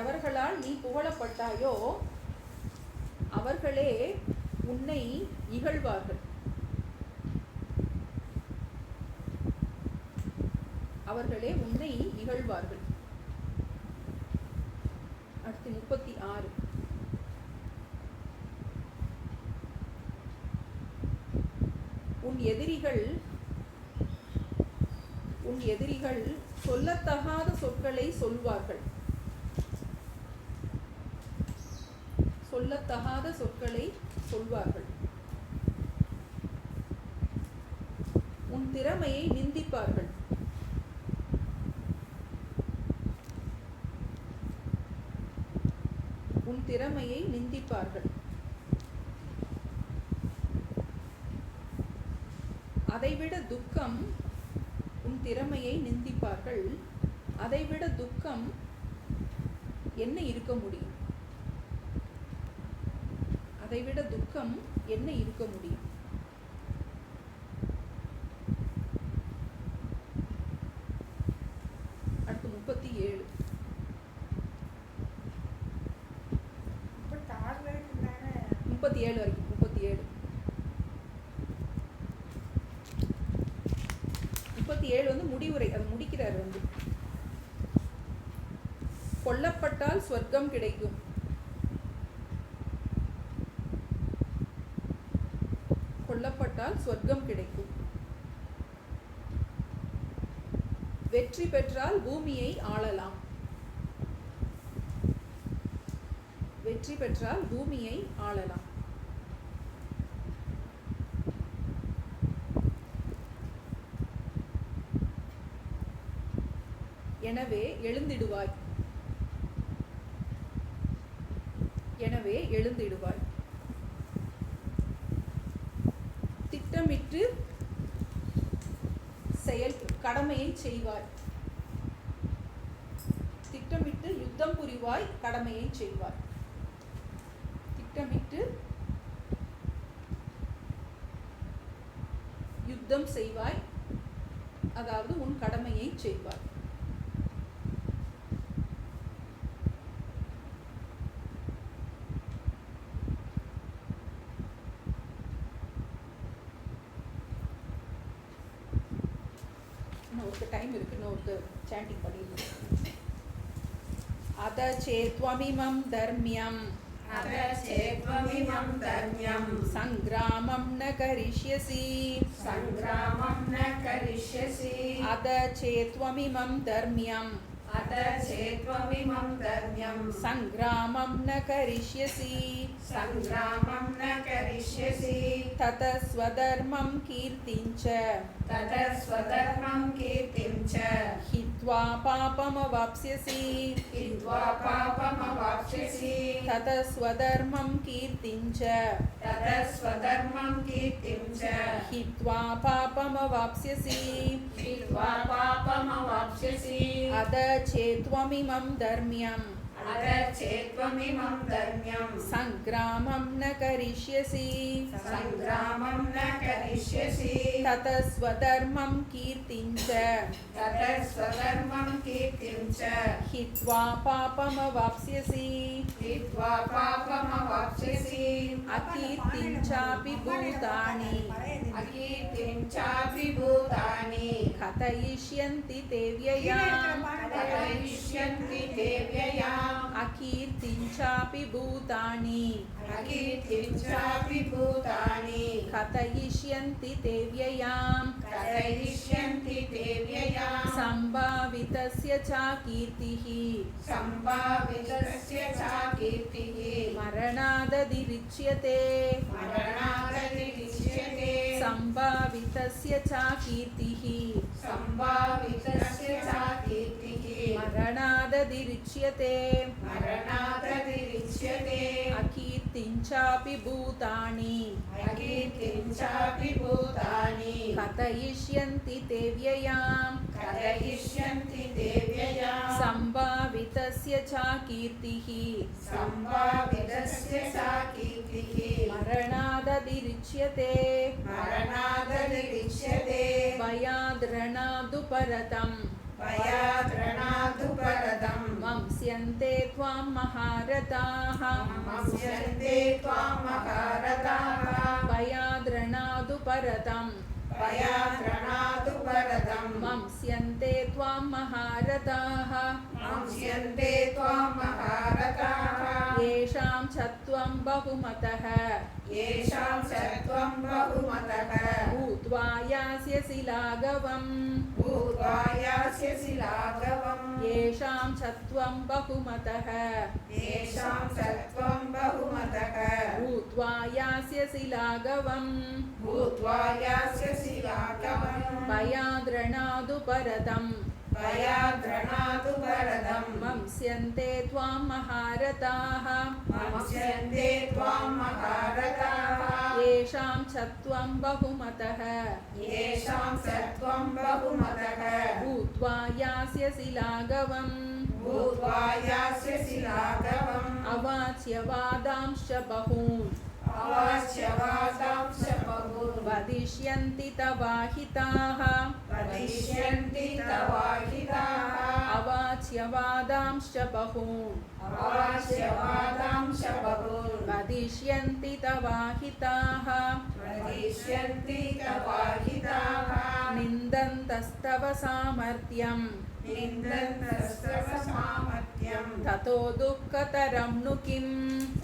எவர்களால் நீ புகழப்பட்டாயோ அவர்களே உன்னை இகழ்வார்கள். அடுத்து 36. உன் எதிரிகள் சொல்லத்தகாத சொற்களை சொல்வார்கள். உன் திறமையை நிந்திப்பார்கள். அதைவிட துக்கம் உன் திறமையை நிந்திப்பார்கள். அதைவிட துக்கம் என்ன இருக்க முடியும்? அடுத்து 37. 37 வரைக்கும். 37 வந்து முடிவுரை. அது முடிக்கிறார் வந்து கொல்லப்பட்டால் சொர்க்கம் கிடைக்கும். வெற்றி பெற்றால் பூமியை ஆளலாம். எனவே எழுந்திடுவாய். திட்டமிட்டு கடமையை செய்வாய். திட்டமிட்டு யுத்தம் புரிவாய், கடமையை செய்வாய். திட்டமிட்டு யுத்தம் செய்வாய், அதாவது உன் கடமையை செய்வாய். ஒரு டைம் இருக்கு, இன்னொரு சாண்டிங் பண்ணிடுறோம். அத சேத்வமிமம் தர்மியம் சங்கிராமம் ந கரிஷ்யசி. அத சேத்வமிமம் தர்மியம் சங்கிராமம் ந கரிஷ்யசி. தத ஸ்வதர்மம் கீர்த்திஞ்ச ஹித்வா பாபமவாப்ஸ்யசி. தத ஸ்வதர்மம் கீர்த்திஞ்ச ஹித்வா பாபமவாப்ஸ்யசி. அத சேத்வமிமம் தர்மியம் சங்கிராமம் ந கரிஷ்யசி. कृतनिश्यसि ततः स्वधर्मं कीर्तिं च ततः स्वधर्मं कीर्तिं च हित्वा पापमवाप्स्यसि हित्वा पापमवाप्स्यसि अकीर्तिं चापि भूतानि अकीर्तिं चापि भूतानि कथयिष्यन्ति ते व्ययाम् कथयिष्यन्ति ते व्ययाम् अकीर्तिं चापि भूतानि अकीर्तिं चापि भूतानि कथयिष्यन्ति ते व्ययाम् कथयिष्यन्ति ते व्ययाम् सम्भावितस्य च कीर्तिः सम्भावितस्य च कीर्तिः मरणादतिरिच्यते मरणादतिरिच्यते सम्भावितस्य च कीर्तिः सम्भावितस्य च कीर्तिः मरणादतिरिच्यते मरणादतिरिच्यते अकीर्तिं चापि भूतानि अकीर्तिं चापि भूतानि कथयिष्यन्ति ते व्ययाम् कथयिष्यन्ति ते व्ययाम् सम्भावितस्य च कीर्तिः सम्भावितस्य च कीर्तिः मरणादतिरिच्यते मरणादतिरिच्यते भयाद्रणादुपरतम् भयाद्रणादुपरतम् मंस्यन्ते त्वां महारथाः मंस्यन्ते त्वां महारथाः भयाद्रणादुपरतम् भयाद्रणादुपरतम् मंस्यन्ते त्वां महारथाः मंस्यन्ते त्वां महारथाः येषां च त्वं बहुमतः येषां च त्वं बहुमतः भूत्वा यास्यसि लाघवम् भूत्वा यास्यसि लाघवम् येषां च त्वं बहुमतः येषां च त्वं बहुमतः भूत्वा यास्यसि लाघवम् भूत्वा यास्यसि लाघवम् भयाद्रणादुपरतम् भयाद्रणादुपरतम् मंस्यन्ते त्वां महारथाः मंस्यन्ते त्वां महारथाः येषां च त्वं बहुमतः येषां च त्वं बहुमतः भूत्वा यास्यसि लाघवम् भूत्वा यास्यसि लाघवम् अवाच्य वादांश्च बहून् अवाच्यवादांश्च बहून् वदिष्यन्ति तवाहिताः वदिष्यन्ति तवाहिताः अवाच्य वादांश्च बहून् अवाच्यवादांश्च बहून् वदिष्यन्ति तवाहिताः वदिष्यन्ति तवाहिताः निन्दन्तस्तव सामर्थ्यम् निन्दन्तस्तव सामर्थ्यम् ततो दुःखतरं नु किम्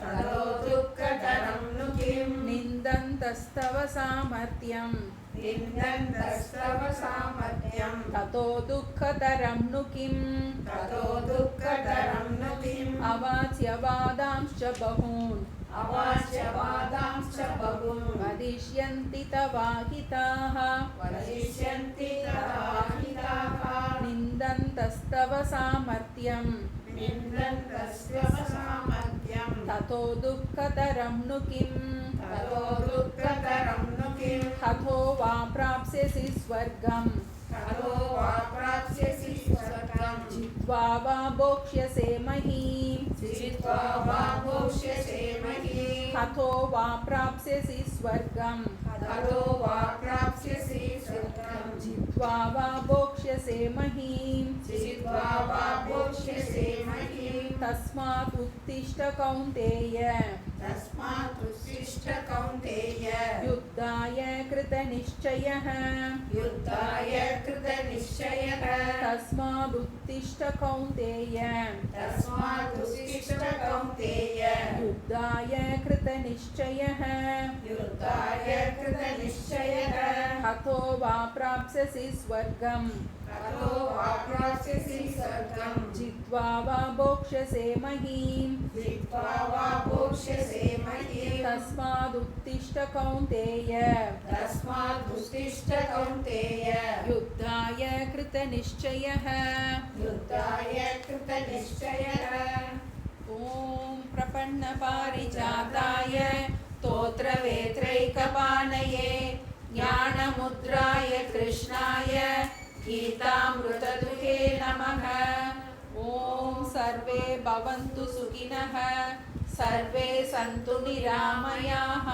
ततो दुःखतरं नु किम् निन्दन्तस्तव सामर्थ्यम् निन्दन्तस्तव सामर्थ्यम् ततो दुःखतरं नु किम् ततो दुःखतरं नु किम् अवाच्य वादांश्च बहून् अवाच्यवादांश्च बहून् वदिष्यन्ति तवाहिताः वदिष्यन्ति तवाहिताः निन्दन्तस्तव सामर्थ्यम् निन्दन्तस्तव सामर्थ्यम् ततो दुःखतरं नु किम् ततो दुःखतरं नु किम् हतो वा प्राप्स्यसि स्वर्गम् ततो वा प्राप्स्यसि स्वर्गम् जित्वा वा भोक्ष्यसे महीम् जित्वा वा भोक्ष्यसे महीम् हतो वा प्राप्स्यसि स्वर्गम् ततो वा प्राप्स्यसि स्वर्गम् जित्वा वा भोक्ष्यसे महीम् जित्वा वा भोक्ष्यसे महीम् तस्मात् उत्तिष्ठ कौन्तेय तस्मात् उत्तिष्ठ कौन्तेय युद्धाय कृतनिश्चयः युद्धाय कृतनिश्चयः तस्मात् उत्तिष्ठ कौन्तेय तस्मात् उत्तिष्ठ कौन्तेय युद्धाय कृतनिश्चयः युद्धाय कृतनिश्चयः हतो वा प्राप्स्यसि स्वर्गम् ततो वा प्राप्स्यसि स्वर्गम् जित्वा वा भोक्ष्यसे महीम् जित्वा वा भोक्ष्यसे महीम् तस्मात् उत्तिष्ठ कौन्तेय तस्मात् उत्तिष्ठ कौन्तेय युद्धाय कृतनिश्चयः युद्धाय कृतनिश्चयः ॐ प्रपन्नपारिजाताय स्तोत्रवेत्रैकपाणये ज्ञानमुद्राय कृष्णाय गीतामृतदुहे नमः ॐ सर्वे भवन्तु सुखिनः सर्वे सन्तु निरामयाः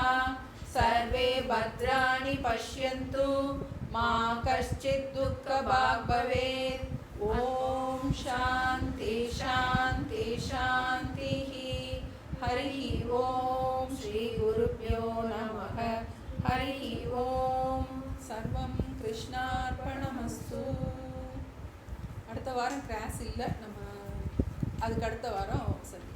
सर्वे भद्राणि पश्यन्तु मा कश्चित् दुःखभाग् भवेत्। ॐ शान्ति शान्ति शान्तिः। हरिः ॐ श्री गुरुभ्यो नमः। हरिः ॐ सर्वं कृष्णार्पणमस्तु। அடுத்த வாரம் கிளாஸ் இல்லை, நம்ம அதுக்கு அடுத்த வாரம் சரி